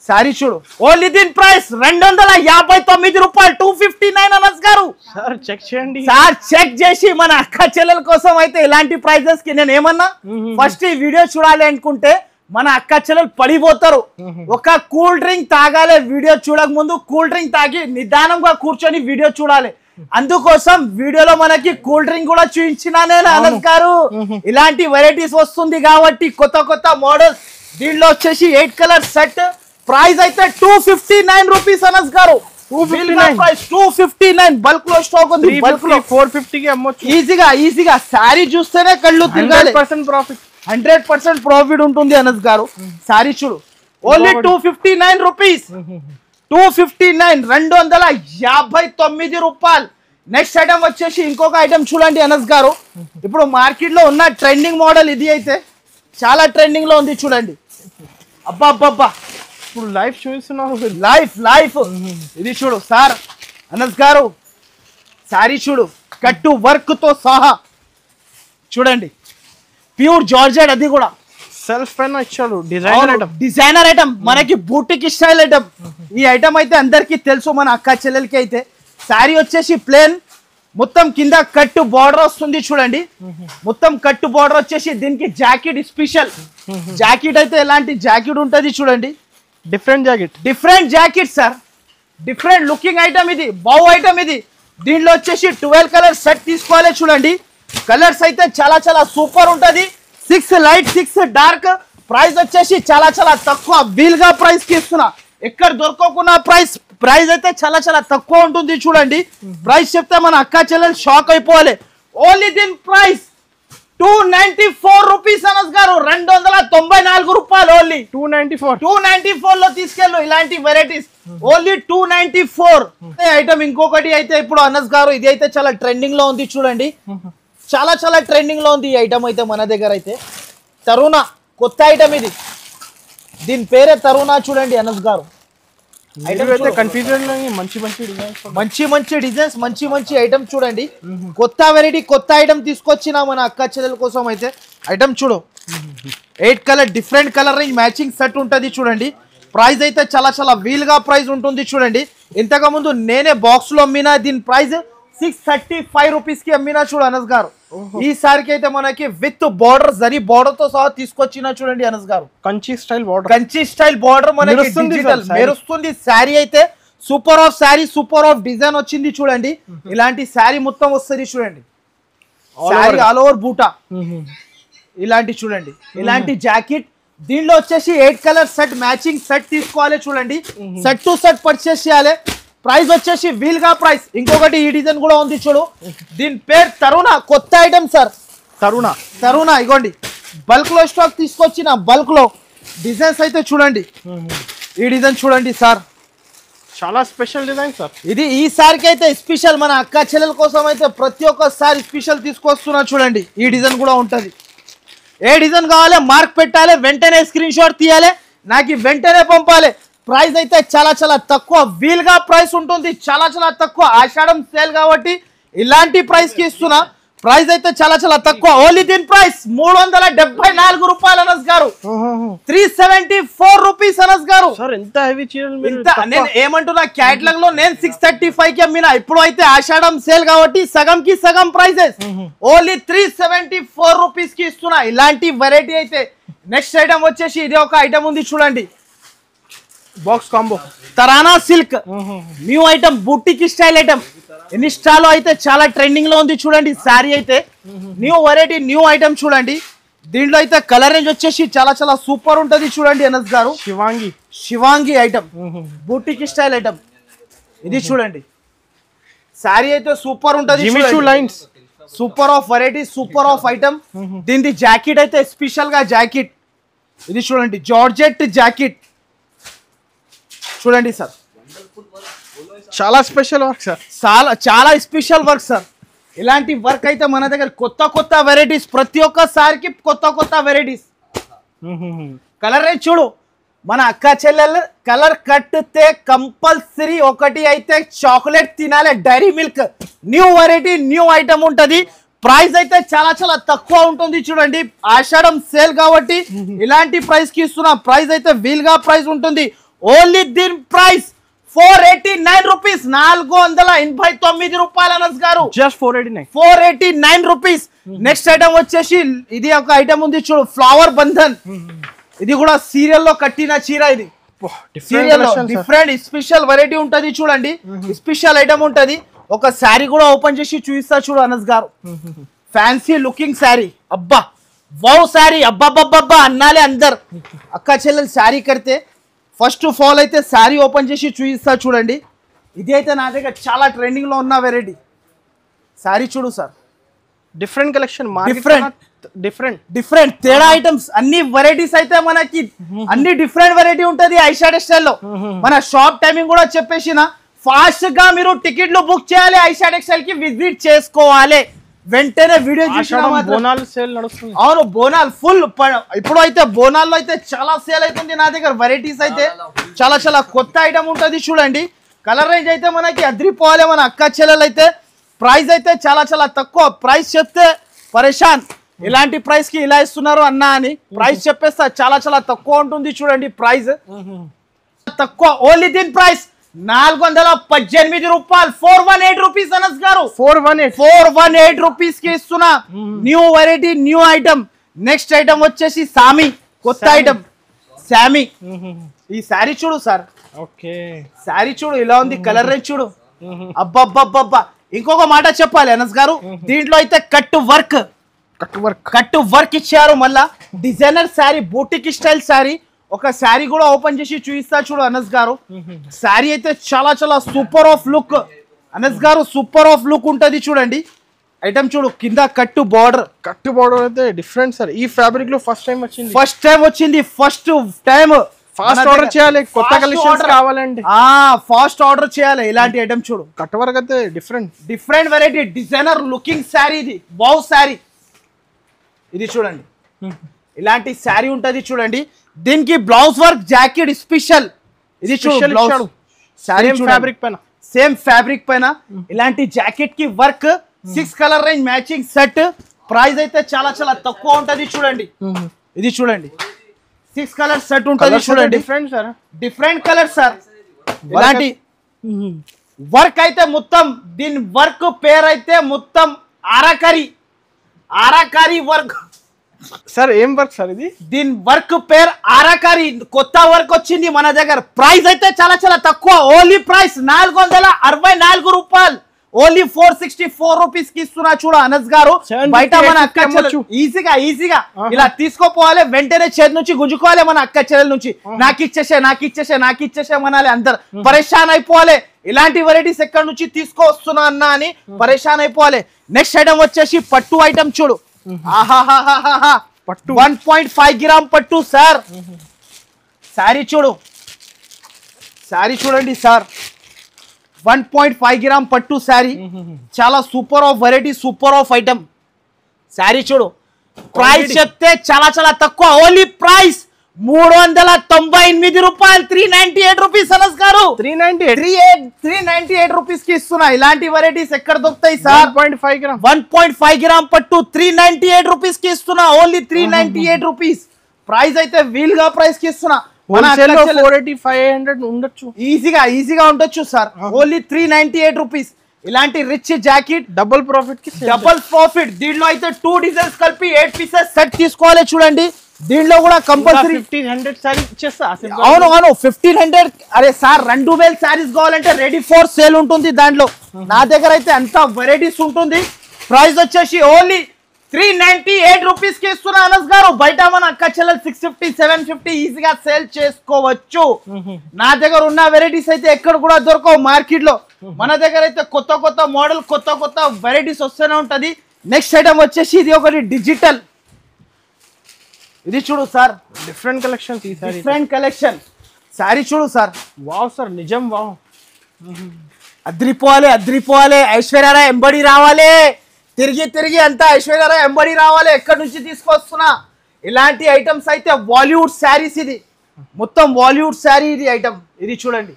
సారీ చూడు, ఓన్లీ దీని ప్రైస్ 259 రూపాయలు, 259 అనస్ గారు. సార్ చెక్ చేయండి సార్, చెక్ చేసి మన అక్క చెల్లెల కోసం అయితే ఇలాంటి ప్రైజెస్ కి నేను ఏమన్నా ఫస్ట్ ఈ వీడియో చూడాలి అనుకుంటే మన అక్క చెల్లెలు పడిపోతారు. ఒక కూల్ డ్రింక్ తాగాలి, వీడియో చూడక ముందు కూల్ డ్రింక్ తాగి నిదానంగా కూర్చొని వీడియో చూడాలి. అందుకోసం వీడియోలో మనకి కూల్ డ్రింక్ కూడా చూపించినానే అనస్ గారు. ఇలాంటి వెరైటీస్ వస్తుంది కాబట్టి కొత్త కొత్త మోడల్స్. దీనిలో వచ్చేసి 8 కలర్ సెట్, ప్రైస్ అయితే 259 రూపీస్ అనస్ గారు. 259 బల్క్ లో స్టాక్ ఉంది. బల్క్ లో 450 కి అమ్మొచ్చు ఈజీగా. సారీ చూస్తేనే కళ్ళు తిరగాలి. 100% ప్రాఫిట్, 100% ప్రాఫిట్ ఉంటుంది అనస్ గారు. సారీ చూడు, ఓన్లీ 259 రూపీస్, 259 రూపాయలు. నెక్స్ట్ ఐటమ్ వచ్చేసి ఇంకొక ఐటమ్ చూడండి అనస్ గారు. ఇప్పుడు మార్కెట్ లో ఉన్న ట్రెండింగ్ మోడల్ ఇది అయితే చాలా ట్రెండింగ్ లో ఉంది. చూడండి, అబ్బా అబ్బా, ఇప్పుడు లైఫ్ చూపిస్తున్నారు. లైఫ్ ఇది చూడు సార్ అనస్ గారు. సారీ చూడు, కట్టు వర్క్ తో సహా చూడండి, ప్యూర్ జార్జెట్, అది కూడా సెల్ఫ్ పెన్ ఇచ్చాడు. డిజైనర్ ఐటమ్, మనకి బూటిక్ స్టైల్ ఐటమ్. ఈ ఐటమ్ అయితే అందరికి తెలుసు మన అక్క చెల్లెలకి అయితే. శారీ వచ్చేసి ప్లేన్, మొత్తం కింద కట్టు బార్డర్ వస్తుంది. చూడండి, మొత్తం కట్టు బార్డర్ వచ్చేసి దీనికి జాకెట్ స్పెషల్ జాకెట్ అయితే ఎలాంటి జాకెట్ ఉంటుంది చూడండి. Different jacket sir, different looking item ఇది, బౌ ఐటమ్ ఇది. దీనిలో వచ్చేసి 12 కలర్ సెట్ తీసుకోవాలి. చూడండి, కలర్స్ అయితే చాలా చాలా సూపర్ ఉంటది. 6 లైట్ 6 డార్క్. ప్రైస్ వచ్చేసి చాలా చాలా తక్కువ, వీల్ గా ప్రైస్ కి ఇస్తున్నా. ఎక్కడ దొరకకున్న ప్రైస్ అయితే చాలా చాలా తక్కువ ఉంటుంది. చూడండి, ప్రైస్ చెప్తే మన అక్క చెల్లెలు షాక్ అయిపోవాలి. ఓన్లీ దీని ప్రైస్ 294 రూపీస్ అనస్ గారు. 294 రూపాయలు ఓన్లీ. 294 లో తీసుకెళ్ళు ఇలాంటి వెరైటీస్. Only 294 item. ఇంకొకటి అయితే ఇప్పుడు అనస్ గారు, ఇది అయితే చాలా ట్రెండింగ్ లో ఉంది. చూడండి, చాలా చాలా ట్రెండింగ్ లో ఉంది ఈ ఐటమ్ అయితే మన దగ్గర అయితే. తరుణ కొత్త ఐటమ్ ఇది, దీని పేరే తరుణ. చూడండి అనస్ గారు, మంచి డిజైన్స్, మంచి ఐటమ్ చూడండి. కొత్త వెరైటీ, కొత్త ఐటమ్ తీసుకొచ్చిన మన అక్క చెల్లెల కోసం అయితే. ఐటమ్ చూడు, 8 colour different colour range matching set ఉంటుంది. చూడండి, ప్రైస్ అయితే చాలా చాలా వీల్ గా ప్రైస్ ఉంటుంది. చూడండి, ఇంతకు ముందు నేనే బాక్స్ లో అమ్మినా, దీని ప్రైస్ 635 రూపీస్ కి అమ్మినా. చూడు అనస్ గారు, ఈసారికి అయితే మనకి విత్ బార్డర్, జరీ బార్డర్ తో సహా తీసుకొచ్చిన. చూడండి అనస్ గారు, కంచి స్టైల్ బార్డర్ మనకి డిజిటల్ మెరుస్తుంది. శారీ అయితే super of sari, super of design వచ్చింది. చూడండి, ఇలాంటి శారీ మొత్తం వస్తుంది. చూడండి, శారీ ఆల్ ఓవర్ బూటా ఇలాంటి. చూడండి, ఇలాంటి జాకెట్. దీనిలో వచ్చేసి 8 కలర్ సెట్ మ్యాచింగ్ సెట్ తీసుకోవాలి. చూడండి, సెట్ టు సెట్ పర్చేస్ చేయాలి. ప్రైస్ వచ్చేసి వీల్ గా ప్రైస్. ఇంకొకటి ఈ డిజైన్ కూడా ఉంది చూడు, దీని పేరు తరుణ, కొత్త ఐటమ్ సార్. తరుణ ఇగోండి, బల్క్ లో స్టాక్ తీసుకొచ్చిన. బల్క్ లో డిజైన్స్ అయితే చూడండి, ఈ డిజైన్ చూడండి సార్, చాలా స్పెషల్ డిజైన్ సార్. ఇది ఈ సారికి అయితే స్పెషల్, మన అక్క చెల్లెల కోసం అయితే ప్రతి ఒక్కసారి స్పెషల్ తీసుకొస్తున్నా. చూడండి, ఈ డిజైన్ కూడా ఉంటది. ఏ డిజైన్ కావాలి మార్క్ పెట్టాలి, వెంటనే స్క్రీన్ షాట్ తీయాలి, నాకు వెంటనే పంపాలి. ప్రైస్ అయితే చాలా చాలా తక్కువ, వీల్ గా ప్రైస్ ఉంటుంది. చాలా చాలా తక్కువ, ఆషాఢం సేల్ కాబట్టి ఇలాంటి ప్రైస్ కి ఇస్తున్నా. ప్రైస్ అయితే చాలా చాలా తక్కువ. ఓన్లీ దీని ప్రైస్ 374 రూపాయలు అనస్ గారు. 374 రూపీస్ అనస్ గారు. నేను ఏమంటున్నా, క్యాటలాగ్ లో నేను 635 కి అమ్మినా. ఇప్పుడు అయితే ఆషాఢం సేల్ కాబట్టి సగం కి సగం ప్రైసెస్. ఓన్లీ 374 రూపీస్ కి ఇస్తున్నా ఇలాంటి వెరైటీ అయితే. నెక్స్ట్ ఐటమ్ వచ్చేసి ఇది ఒక ఐటమ్ ఉంది చూడండి, box combo tarana silk new item, boutique style item. ఇన్స్టాలో అయితే చాలా ట్రెండింగ్ లో ఉంది. చూడండి, శారీ అయితే న్యూ వెరైటీ, న్యూ ఐటమ్. చూడండి, దీంట్లో అయితే కలర్ రేంజ్ వచ్చేసి చాలా చాలా సూపర్ ఉంటది. చూడండి అనస్ గారు, Shivangi item, boutique style item ఇది. చూడండి, శారీ అయితే సూపర్ ఉంటది. Super of variety, super of item. దీని జాకెట్ అయితే స్పెషల్ గా జాకెట్ ఇది. చూడండి, జార్జెట్ జాకెట్ చూడండి సార్, చాలా స్పెషల్ వర్క్ సార్, చాలా స్పెషల్ వర్క్ సార్. ఇలాంటి వర్క్ అయితే మన దగ్గర కొత్త కొత్త వెరైటీస్, ప్రతి ఒక్కసారికి కొత్త కొత్త వెరైటీస్. కలర్ రేంజ్ చూడు, మన అక్క చెల్లెలు కలర్ కట్టితే కంపల్సరీ ఒకటి అయితే చాక్లెట్ తినాలి, Dairy Milk. New variety new item ఉంటది. ప్రైస్ అయితే చాలా చాలా తక్కువ ఉంటుంది. చూడండి ఆషాఢం సేల్ కాబట్టి ఇలాంటి ప్రైస్ కి ఇస్తున్నా. ప్రైస్ అయితే వీల్గా ప్రైస్ ఉంటుంది. ఓన్లీ దీని ప్రైస్ 489 రూపీస్, 489 రూపాయలు అనస్ గారు. జస్ట్ 489. 489 రూపీస్. నెక్స్ట్ ఐటమ్ వచ్చేసి ఇది ఒక ఐటమ్ ఉంది చూడు, ఫ్లవర్ బంధన్. ఇది కూడా సీరియల్ లో కట్టిన చీర. ఇది సీరియల్ లో డిఫరెంట్ స్పెషల్ వెరైటీ ఉంటది. చూడండి స్పెషల్ ఐటమ్ ఉంటది. ఒక శారీ కూడా ఓపెన్ చేసి చూపిస్తా చూడు అనస్ గారు. Fancy looking sari. అబ్బా వావ్ శారీ, అబ్బాబ్బా అన్నాలే అందరు. అక్క చెల్లెలు శారీ కడితే ఫస్ట్ ఆఫ్ ఆల్ అయితే శారీ ఓపెన్ చేసి చూపిస్తా చూడండి. ఇది అయితే నా దగ్గర చాలా ట్రెండింగ్ లో ఉన్న వెరైటీ శారీ. చూడు సార్, డిఫరెంట్ కలెక్షన్, డిఫరెంట్ తేడా ఐటమ్స్, అన్ని వెరైటీస్ అయితే మనకి అన్ని డిఫరెంట్ వెరైటీ ఉంటది. ఐషాడో స్టైల్ లో మన షాప్ టైమింగ్ కూడా చెప్పేసిన. ఫాస్ట్ గా మీరు టికెట్లు బుక్ చేయాలి, ఐషాడో స్టైల్ కి విజిట్ చేసుకోవాలి. వెంటనే వీడియో బోనాలు సేల్ నడుస్తుంది. అవును బోనాల్ ఫుల్. ఇప్పుడు అయితే బోనాల్లో అయితే చాలా సేల్ అవుతుంది నా దగ్గర. వెరైటీస్ అయితే చాలా చాలా కొత్త ఐటమ్ ఉంటుంది. చూడండి కలర్ రేంజ్ అయితే మనకి అద్రిపోవాలి. మన అక్క చెల్లెలు అయితే ప్రైస్ అయితే చాలా చాలా తక్కువ. ప్రైస్ చెప్తే పరేషాన్, ఇలాంటి ప్రైస్ కి ఇలా ఇస్తున్నారు అన్నా అని. ప్రైస్ చెప్పేస్తా చాలా చాలా తక్కువ ఉంటుంది. చూడండి ప్రైస్ తక్కువ. ఓన్లీ దీని ప్రైస్ 418 రూపాయలు, 418 రూపీస్ అనస్ గారు. 418 రూపీస్ కి ఇస్తున్నా. New variety new item. Next item వచ్చేసి సామి, కొత్త ఐటమ్ సామి. ఈ శారీ చూడు సార్, ఓకే శారీ చూడు ఇలా ఉంది. కలర్ రేంజ్ చూడు, అబ్బబ్బబ్బబ్బా. ఇంకొక మాట చెప్పాలి అనస్ గారు, దీంట్లో అయితే కట్ వర్క్ ఇచ్చారు. మళ్ళా designer sari, boutique style sari. ఒక శారీ కూడా ఓపెన్ చేసి చూపిస్తా చూడు అనస్ గారు. శారీ అయితే చాలా చాలా సూపర్ ఆఫ్ లుక్ అనస్ గారు, సూపర్ ఆఫ్ లుక్ ఉంటది. చూడండి ఐటమ్ చూడు, కింద కట్టు బార్డర్ అయితే డిఫరెంట్ సార్. ఈ ఫ్యాబ్రిక్ లో ఫస్ట్ టైం వచ్చింది. ఫస్ట్ టైం ఫాస్ట్ ఆర్డర్ చేయాలి. కొత్త కలెక్షన్స్ కావాలండి, ఫాస్ట్ ఆర్డర్ చేయాలి. ఇలాంటి ఐటమ్ చూడు, కట్ వర్క్ అయితే different variety designer looking sari. ఇది వావ్ శారీ. ఇది చూడండి ఇలాంటి శారీ ఉంటది. చూడండి దీనికి బ్లౌజ్ వర్క్, జాకెట్ స్పెషల్. ఇది చూడు సేమ్ ఫ్యాబ్రిక్ పైన ఇలాంటి జాకెట్ కి work. 6 colour range matching set. Price అయితే చాలా చాలా తక్కువ ఉంటది. చూడండి ఇది చూడండి 6 కలర్ సెట్ ఉంటది. చూడండి డిఫరెంట్ కలర్ సార్. ఇలాంటి వర్క్ అయితే మొత్తం దీని వర్క్ పేరు అయితే మొత్తం ఆరాకారి వర్క్ సార్. ఏం వర్క్ సార్ ఇది? దీని వర్క్ పేరు ఆరాకారి. కొత్త వర్క్ వచ్చింది మన దగ్గర. ప్రైస్ అయితే చాలా చాలా తక్కువ. ఓన్లీ ప్రైస్ 464 రూపాయలు. ఓన్లీ 464 రూపీస్ కి ఇస్తున్నా చూడ అనస్ గారు. బయట మన అక్క చెల్లెలు ఈజీగా ఇలా తీసుకోపోవాలి. వెంటనే చేతి నుంచి గుంజుకోవాలి మన అక్క చెల్లెల నుంచి. నాకు ఇచ్చేసే మనాలి. అందరు పరేషాన్ అయిపోవాలి. ఇలాంటి వెరైటీస్ ఎక్కడి నుంచి తీసుకొస్తున్నా అన్నా అని పరేషాన్ అయిపోవాలి. నెక్స్ట్ ఐటమ్ వచ్చేసి పట్టు ఐటమ్ చూడు. పట్టు 1.5 గ్రామ్ పట్టు సార్. శారీ చూడండి సార్. 1.5 గ్రామ్ పట్టు శారీ. చాలా super of variety, super of item. Sari చూడు. ప్రైస్ చెప్తే చాలా చాలా తక్కువ. ఓన్లీ ప్రైస్ 398 రూపాయలు, 398 రూపీస్ అనస్ గారు. 398 రూపీస్ కి ఇస్తున్నా. ఇలాంటి వెరైటీస్ ఎక్కడ దొరుకుతాయి సార్? 1.5 గ్రామ్ పట్టు 398 రూపీస్ కి ఇస్తున్నా. Only 398 rupees. ప్రైస్ అయితే వీల్గా ప్రైస్ కి ఇస్తున్నా. 480-500 ఉండొచ్చు, ఈజీగా ఉండొచ్చు సార్. Only 398 rupees. ఇలాంటి రిచ్ జాకెట్, డబుల్ ప్రాఫిట్. దీంట్లో అయితే 2 డిజైన్స్ కలిపి 8 పీసెస్ సెట్ తీసుకోవాలి. చూడండి దీంట్లో కూడా కంపల్సరీ 1500 సారీ ఇచ్చేస్తా. అవును 1500. అరే సార్ 2000 సారీస్ కావాలంటే రెడీ ఫర్ సేల్ ఉంటుంది దాంట్లో. నా దగ్గర అయితే అంత వెరైటీస్ ఉంటుంది. ప్రైస్ వచ్చేసి ఓన్లీ 398 రూపీస్ కి ఇస్తున్నా అనస్ గారు. బయట మన అక్క చెల్లెలు 650-750 ఈజీగా సేల్ చేసుకోవచ్చు. నా దగ్గర ఉన్న వెరైటీస్ అయితే ఎక్కడ కూడా దొరకవు మార్కెట్ లో. మన దగ్గర అయితే కొత్త మోడల్, కొత్త వెరైటీస్ వస్తూనే ఉంటది. నెక్స్ట్ ఐటమ్ వచ్చేసి ఇది ఒకటి డిజిటల్. ఇది చూడు సార్, డిఫరెంట్ కలెక్షన్. శారీ చూడు సార్. వావ్ సార్, నిజం వావ్. అద్రిపోవాలి. ఐశ్వర్యరాయ్ ఎంబడి రావాలి. తిరిగి అంతా ఐశ్వర్యరాయ్ ఎంబడి రావాలి. ఎక్కడి నుంచి తీసుకొస్తున్నా ఇలాంటి ఐటమ్స్ అయితే బాలీవుడ్ శారీస్. ఇది మొత్తం బాలీవుడ్ శారీ ఇది ఐటమ్. ఇది చూడండి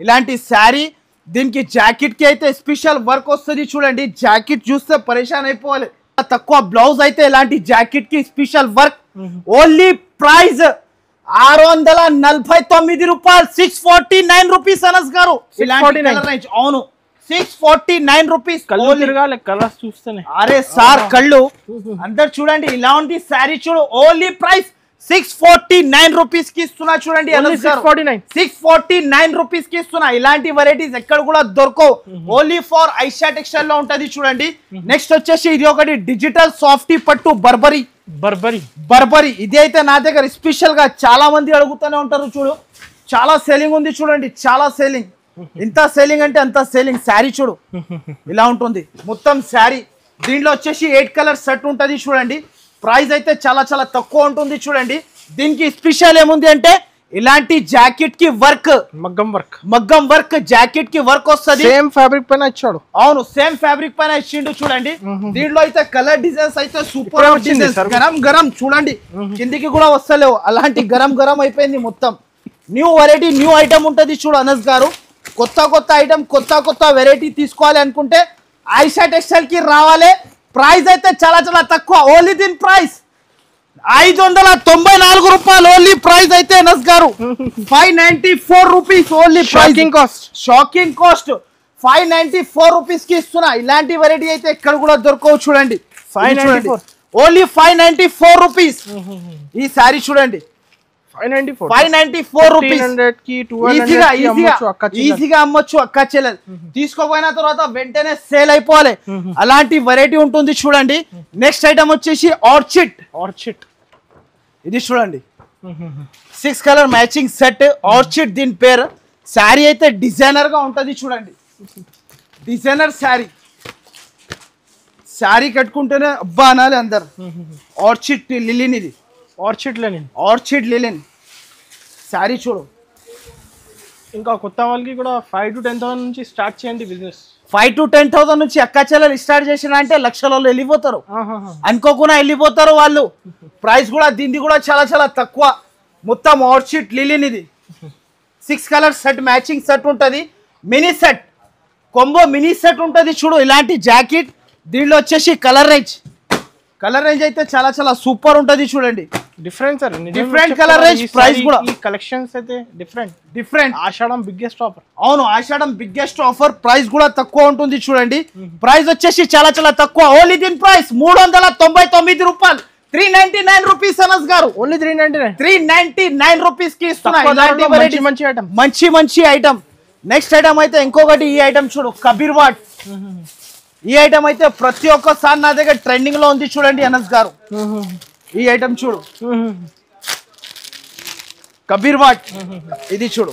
ఇలాంటి శారీ, దీనికి జాకెట్ కి అయితే స్పెషల్ వర్క్ వస్తుంది చూడండి. జాకెట్ చూస్తే పరేషాన్ అయిపోవాలి. తక్కువ బ్లౌజ్ అయితే ఇలాంటి జాకెట్ కి స్పెషల్ వర్క్. ఓన్లీ ప్రైస్ 649 రూపాయలు, 649 రూపీస్ అనస్ గారు. అవును 649 రూపీస్. కలర్స్ చూస్తేనే అరే సార్ కళ్ళు అందరు చూడండి ఇలాంటి శారీ చూడు. ఓన్లీ ప్రైస్ 649 రూపీస్ కి ఇస్తున్నా చూడండి. 649 రూపీస్ కి ఇస్తున్నా. ఇలాంటి వెరైటీస్ ఎక్కడ కూడా దొరకవు. ఓన్లీ ఫర్ ఐషా టెక్స్టైల్ లో ఉంటది చూడండి. నెక్స్ట్ వచ్చేసి ఇది ఒకటి డిజిటల్ సాఫ్టీ పట్టు బర్బరీ. ఇది అయితే నా దగ్గర స్పెషల్ గా చాలా మంది అడుగుతూనే ఉంటారు చూడు. చాలా సేలింగ్ ఉంది చూడండి, చాలా సేలింగ్. ఇంత సేలింగ్ అంటే అంత సేలింగ్. శారీ చూడు ఇలా ఉంటుంది మొత్తం శారీ. దీంట్లో వచ్చేసి 8 కలర్ సెట్ ఉంటది చూడండి. ప్రైస్ అయితే చాలా చాలా తక్కువ ఉంటుంది చూడండి. దీనికి స్పెషల్ ఏముంది అంటే ఇలాంటి జాకెట్ కి వర్క్, మగ్గం వర్క్ జాకెట్ కి వర్క్ వస్తుంది. సేమ్ ఫ్యాబ్రిక్ పైన ఇచ్చాడు. అవును సేమ్ ఫ్యాబ్రిక్ పైన ఇచ్చిండు చూడండి. దీంట్లో అయితే కలర్ డిజైన్స్ అయితే సూపర్ డిజైన్స్, గరం చూడండి. కిందికి కూడా వస్తలేవు, అలాంటి గరం అయిపోయింది మొత్తం. న్యూ వెరైటీ న్యూ ఐటమ్ ఉంటది చూడు అనస్ గారు. కొత్త ఐటమ్ కొత్త వెరైటీ తీసుకోవాలి అనుకుంటే ఐషా టెక్స్టైల్ కి రావాలి. ప్రైస్ అయితే చాలా చాలా తక్కువ. ఓన్లీ దీని ప్రైస్ 594 రూపాయలు. ఓన్లీ ప్రైస్ అయితే అనస్ గారు 594 rupees. Only shocking cost 594 rupees కి ఇస్తున్నా. ఇలాంటి వెరైటీ అయితే ఎక్కడ కూడా దొరకవు చూడండి. 594 ఓన్లీ 594 రూపీస్. ఈ శారీ చూడండి 594 రూపీస్. ఈజీగా అమ్మొచ్చు అక్క చెల్లెలు. తీసుకోపోయిన తర్వాత వెంటనే సేల్ అయిపోవాలి. అలాంటి వెరైటీ ఉంటుంది చూడండి. నెక్స్ట్ ఐటమ్ వచ్చేసి ఆర్చిడ్. ఇది చూడండి 6 కలర్ మ్యాచింగ్ సెట్ ఆర్చిడ్ దీని పేరు. శారీ అయితే డిజైనర్ గా ఉంటది చూడండి. డిజైనర్ శారీ కట్టుకుంటేనే అబ్బా అనాలి అందరు. ఆర్చిడ్ లిలిన్ ఇది. ఆర్చిడ్ లిలిన్ శారీ చూడు. ఇంకా కొత్త వాళ్ళకి కూడా 5 to 10,000 నుంచి స్టార్ట్ చేయండి బిజినెస్. 5 to 10,000 నుంచి అక్క చెల్లెలు స్టార్ట్ చేసిన అంటే లక్షలలో వెళ్ళిపోతారు. అనుకోకుండా వెళ్ళిపోతారు వాళ్ళు. ప్రైస్ కూడా దీన్ని కూడా చాలా చాలా తక్కువ. మొత్తం ఆర్చిడ్ లిలిన్ ఇది. 6 కలర్ సెట్ మ్యాచింగ్ సెట్ ఉంటుంది. Mini set combo mini set ఉంటుంది చూడు. ఇలాంటి జాకెట్ దీనిలో వచ్చేసి కలర్ రేంజ్ అయితే చాలా చాలా సూపర్ ఉంటుంది చూడండి. Different colour range. ప్రైస్ కూడా ఈ కలెక్షన్స్ అయితే డిఫరెంట్. ఆషాఢం బిగ్గెస్ట్ ఆఫర్. అవును ఆషాఢం బిగ్గెస్ట్ ఆఫర్. ప్రైస్ కూడా తక్కువ ఉంటుంది చూడండి. ప్రైస్ వచ్చేసి చాలా చాలా తక్కువ. ఓన్లీ దీని ప్రైస్ 399 రూపాయలు, 399 రూపీస్ అనస్ గారు. ఓన్లీ 399 రూపీస్ కి ఇస్తున్నా. మంచి ఐటమ్. నెక్స్ట్ ఐటమ్ అయితే ఇంకొకటి ఈ ఐటమ్ చూడు కబీర్ వాట్. ఈ ఐటమ్ అయితే ప్రతి ఒక్కసారి నా దగ్గర ట్రెండింగ్ లో ఉంది చూడండి అనస్ గారు. ఈ ఐటమ్ చూడు కబీర్ వాట్. ఇది చూడు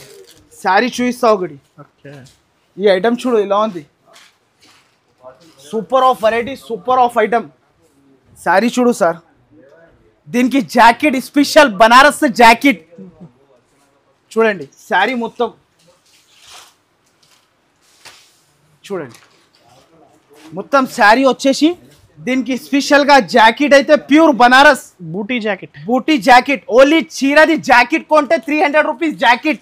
శారీ చూపిస్తా ఒకటి. ఈ ఐటమ్ చూడు ఇలా ఉంది. Super of variety, super of item. Sari చూడు సార్. దీనికి జాకెట్ స్పెషల్ బనారస్ జాకెట్ చూడండి. శారీ మొత్తం చూడండి. మొత్తం శారీ వచ్చేసి దీనికి స్పెషల్ గా జాకెట్ అయితే ప్యూర్ బనారస్ బూటీ జాకెట్. ఓన్లీ చీరది జాకెట్ కొంటే 300 రూపీస్ జాకెట్.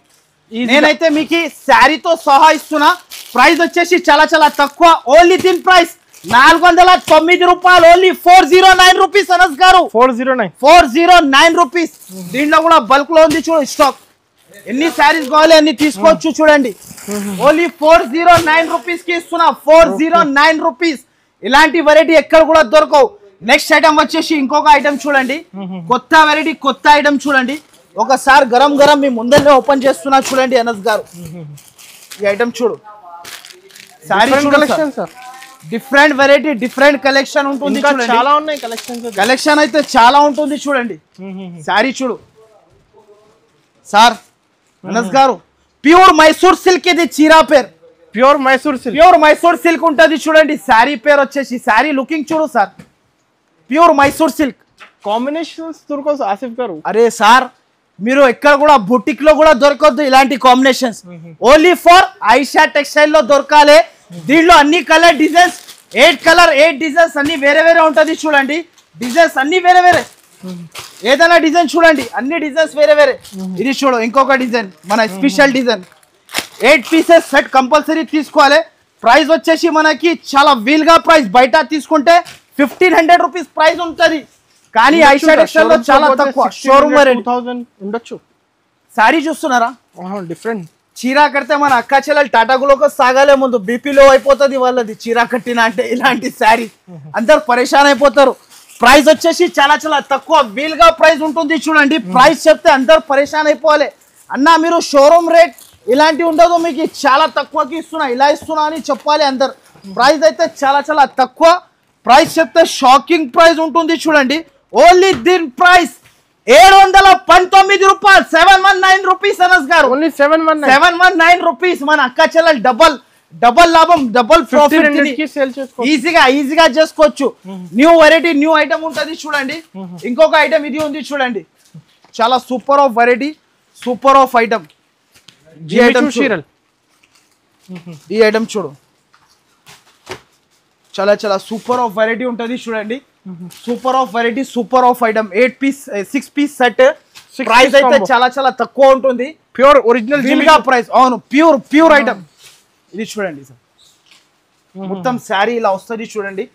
నేనైతే మీకు శారీతో సహా ఇస్తున్నా. ప్రైస్ వచ్చేసి చాలా చాలా తక్కువ. ఓన్లీ దీని ప్రైస్ 409 రూపాయలు. ఓన్లీ 409 రూపీస్ అనస్ గారు. 409 రూపీస్. దీంట్లో కూడా బల్క్ లో ఉంది చూడు స్టాక్. ఎన్ని శారీస్ కావాలి అన్ని తీసుకోవచ్చు చూడండి. ఓన్లీ 409 రూపీస్ కి ఇస్తున్నా. 409 రూపీస్. ఇలాంటి వెరైటీ ఎక్కడ కూడా దొరకవు. నెక్స్ట్ ఐటమ్ వచ్చేసి ఇంకొక ఐటమ్ చూడండి. కొత్త వెరైటీ కొత్త ఐటమ్ చూడండి. ఒకసారి గరం మీ ముందరనే ఓపెన్ చేస్తున్నా చూడండి అనస్ గారు. ఈ ఐటమ్ చూడు. Sorry different variety different collection ఉంటుంది. చాలా ఉన్నాయి కలెక్షన్ అయితే చాలా ఉంటుంది చూడండి. సారీ చూడు సార్ అనస్ గారు. ప్యూర్ మైసూర్ సిల్క్ ఇది చీరా పేరు. ప్యూర్ మైసూర్ సిల్క్ ఉంటుంది చూడండి. శారీ పేరు వచ్చేసి శారీ లుకింగ్ చూడు sir. Pure Mysore silk combinations దొరకదు ఆసిఫ్ గారు. అరే సార్ మీరు ఎక్కడ కూడా బుటిక్ లో కూడా దొరకద్దు ఇలాంటి combinations. Only for Aisha textile లో దొరకాలి. దీంట్లో అన్ని కలర్ డిజైన్స్ 8 డిజైన్స్ అన్ని వేరే ఉంటది చూడండి. డిజైన్స్ అన్ని వేరే ఏదైనా డిజైన్ చూడండి, అన్ని డిజైన్స్ వేరే వేరే. ఇది చూడు ఇంకొక డిజైన్, మన special design. 8 pieces set compulsory తీసుకోవాలి. ప్రైస్ వచ్చేసి మనకి చాలా వీల్గా ప్రైస్, బయట తీసుకుంటే 1500 రూపీస్ ప్రైస్ ఉంటుంది, కానీ ఐషా టెక్స్టైల్ లో చాలా తక్కువ. షోరూమ్ 2000 ఉండొచ్చు. సారీ చూస్తున్నారా, డిఫరెంట్. చీరా కడితే మన అక్క చెల్లెలు టాటాగులోకి సాగాలే ముందు బీపీలో అయిపోతుంది వాళ్ళది. చీరా కట్టిన అంటే ఇలాంటి శారీ అందరు పరేషాన్ అయిపోతారు. ప్రైస్ వచ్చేసి చాలా చాలా తక్కువ, వీల్గా ప్రైస్ ఉంటుంది చూడండి. ప్రైస్ చెప్తే అందరు పరేషాన్ అయిపోవాలి. అన్న మీరు షోరూమ్ రేట్ ఇలాంటివి ఉండదు, మీకు చాలా తక్కువకి ఇస్తున్నా, ఇలా ఇస్తున్నా అని చెప్పాలి అందరు. ప్రైస్ అయితే చాలా చాలా తక్కువ, ప్రైస్ చెప్తే షాకింగ్ ప్రైస్ ఉంటుంది చూడండి. ఓన్లీ దీని ప్రైస్ 719 రూపాయలు, 719 రూపీస్ అనస్ గారు. Only 719 rupees. మన అక్క చెల్లెలు డబల్ లాభం, డబల్ ప్రాఫిట్ ఈజీగా చేసుకోవచ్చు. న్యూ వెరైటీ, న్యూ ఐటమ్ ఉంటుంది చూడండి. ఇంకొక ఐటమ్ ఇది ఉంది చూడండి, చాలా super of variety, super of item. ఈ ఐటమ్ చూడు, చాలా చాలా సూపర్ ఆఫ్ వెరైటీ ఉంటుంది చూడండి. Super of variety, super of item. 6 piece set. Price అయితే చాలా చాలా తక్కువ ఉంటుంది, ప్యూర్ ఒరిజినల్ జిల్గా ప్రైస్. అవును, ప్యూర్ ఐటమ్. ఇది చూడండి సార్, మొత్తం శారీ ఇలా వస్తుంది చూడండి.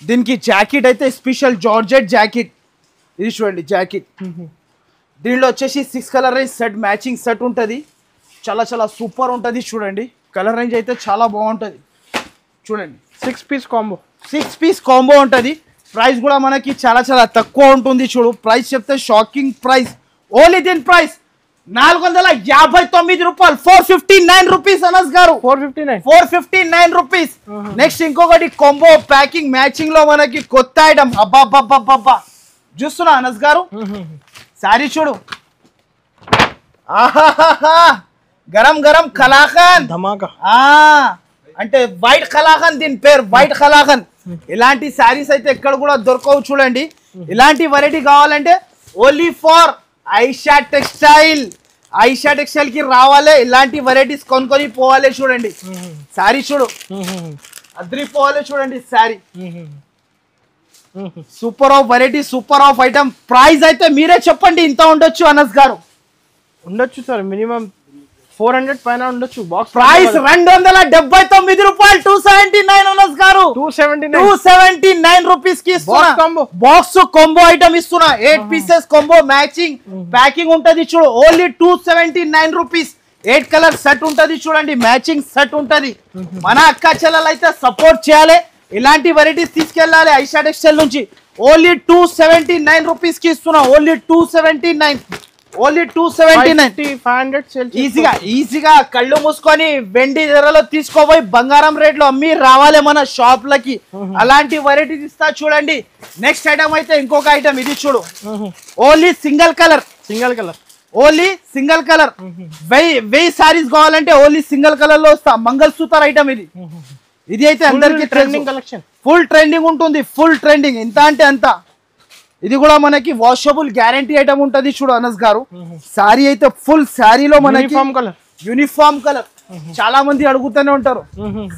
దీనికి జాకెట్ అయితే స్పెషల్ జార్జెట్ జాకెట్. ఇది చూడండి జాకెట్. దీనిలో వచ్చేసి 6 colour range set, matching set ఉంటుంది. చాలా చాలా సూపర్ ఉంటుంది చూడండి. కలర్ రేంజ్ అయితే చాలా బాగుంటుంది చూడండి. 6 పీస్ కాంబో ఉంటుంది. ప్రైస్ కూడా మనకి చాలా చాలా తక్కువ ఉంటుంది చూడు. ప్రైస్ చెప్తే షాకింగ్ ప్రైస్. ఓన్లీ దీని ప్రైస్ 459 రూపాయలు, 459 రూపీస్ అనస్ గారు. 459 రూపీస్. నెక్స్ట్ ఇంకొకటి కాంబో ప్యాకింగ్ మ్యాచింగ్ లో మనకి కొత్త ఐటమ్. అబ్బా చూస్తున్నా అనస్ గారు, సారీ చూడు. ఆహాహా, గరం గరం కలాకండ్ ధమాకా. అంటే వైట్ కలాకండ్, దీని పేరు వైట్ కలాకండ్. ఇలాంటి శారీస్ అయితే ఎక్కడ కూడా దొరకవు చూడండి. ఇలాంటి వెరైటీ కావాలంటే only for Aisha textile. Aisha textile కి రావాలి, ఇలాంటి వెరైటీస్ కొనుక్కొని పోవాలి చూడండి. శారీ చూడు, అద్రిపోవాలి చూడండి sari. Super of variety, super of item. Price అయితే మీరే చెప్పండి ఇంత ఉండొచ్చు అనస్ గారు. ఉండొచ్చు సార్, మినిమం 400 పైన ఉండొచ్చు. బాక్స్ ప్రైస్ 279 రూపాయలు, 279 అనస్ గారు. 279 రూపీస్ కి బాక్స్ కాంబో ఐటమ్ ఇస్తున్నా. 8 పీసెస్ కాంబో మ్యాచింగ్ ప్యాకింగ్ ఉంటది చూడు. Only 279 rupees. 8 కలర్ సెట్ ఉంటది చూడండి, మ్యాచింగ్ సెట్ ఉంటది. మన అక్క చెల్లెలు అయితే సపోర్ట్ చేయాలి, ఇలాంటి వెరైటీస్ తీసుకెళ్ళాలి ఐషా టెక్స్టైల్ నుంచి. ఓన్లీ 279 రూపీస్ కి ఇస్తున్నా. ఓన్లీ 279. ఓన్లీ 279. 500 ఈజీగా కళ్ళు మూసుకొని వెండి ధరలో తీసుకోపోయి బంగారం రేట్ లో అమ్మి రావాలి మన షాప్ లకి. అలాంటి వెరైటీస్ ఇస్తా చూడండి. నెక్స్ట్ ఐటమ్ అయితే ఇంకొక ఐటమ్ ఇది చూడు. Only single colour. Only single colour. 1000 saris కావాలంటే ఓన్లీ సింగిల్ కలర్ లో వస్తా. మంగళ సూత్ర ఐటమ్ ఇది. ఇది అయితే అందరికి ట్రెండింగ్ కలెక్షన్, ఫుల్ ట్రెండింగ్ ఉంటుంది. ఫుల్ ట్రెండింగ్ ఎంత అంటే అంత. ఇది కూడా మనకి వాషబుల్ గ్యారంటీ ఐటమ్ ఉంటది చూడు అనస్ గారు. సారీ అయితే ఫుల్ సారీలో మనకి యూనిఫామ్ కలర్. చాలా మంది అడుగుతూనే ఉంటారు.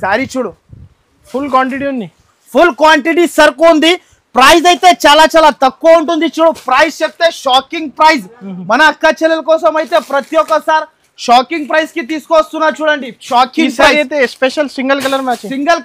సారీ చూడు, ఫుల్ క్వాంటిటీ ఉంది, ఫుల్ క్వాంటిటీ సరుకు ఉంది. ప్రైస్ అయితే చాలా చాలా తక్కువ ఉంటుంది చూడు. ప్రైస్ చెప్తే షాకింగ్ ప్రైస్. మన అక్క చెల్లెల కోసం అయితే ప్రతి ఒక్కసారి షాకింగ్ ప్రైస్ కి తీసుకొస్తున్నా చూడండి. షాకింగ్ అయితే special single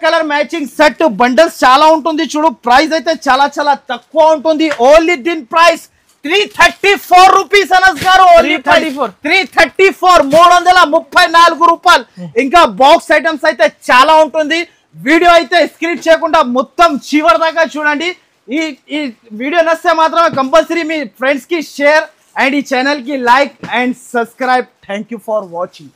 colour matching set bundles చాలా ఉంటుంది చూడు. ప్రైస్ అయితే చాలా చాలా తక్కువ ఉంటుంది. ఓన్లీ దీని ప్రైస్ 334 రూపీస్ అనస్ గారు. 334, 334 రూపాయలు. ఇంకా బాక్స్ ఐటమ్స్ అయితే చాలా ఉంటుంది. వీడియో అయితే స్క్రిప్ట్ చేయకుండా మొత్తం చివరి దాకా చూడండి. ఈ వీడియో నచ్చితే మాత్రమే కంపల్సరీ మీ ఫ్రెండ్స్ కి షేర్ అండ్ ఈ ఛానల్ కి like and subscribe. Thank you for watching.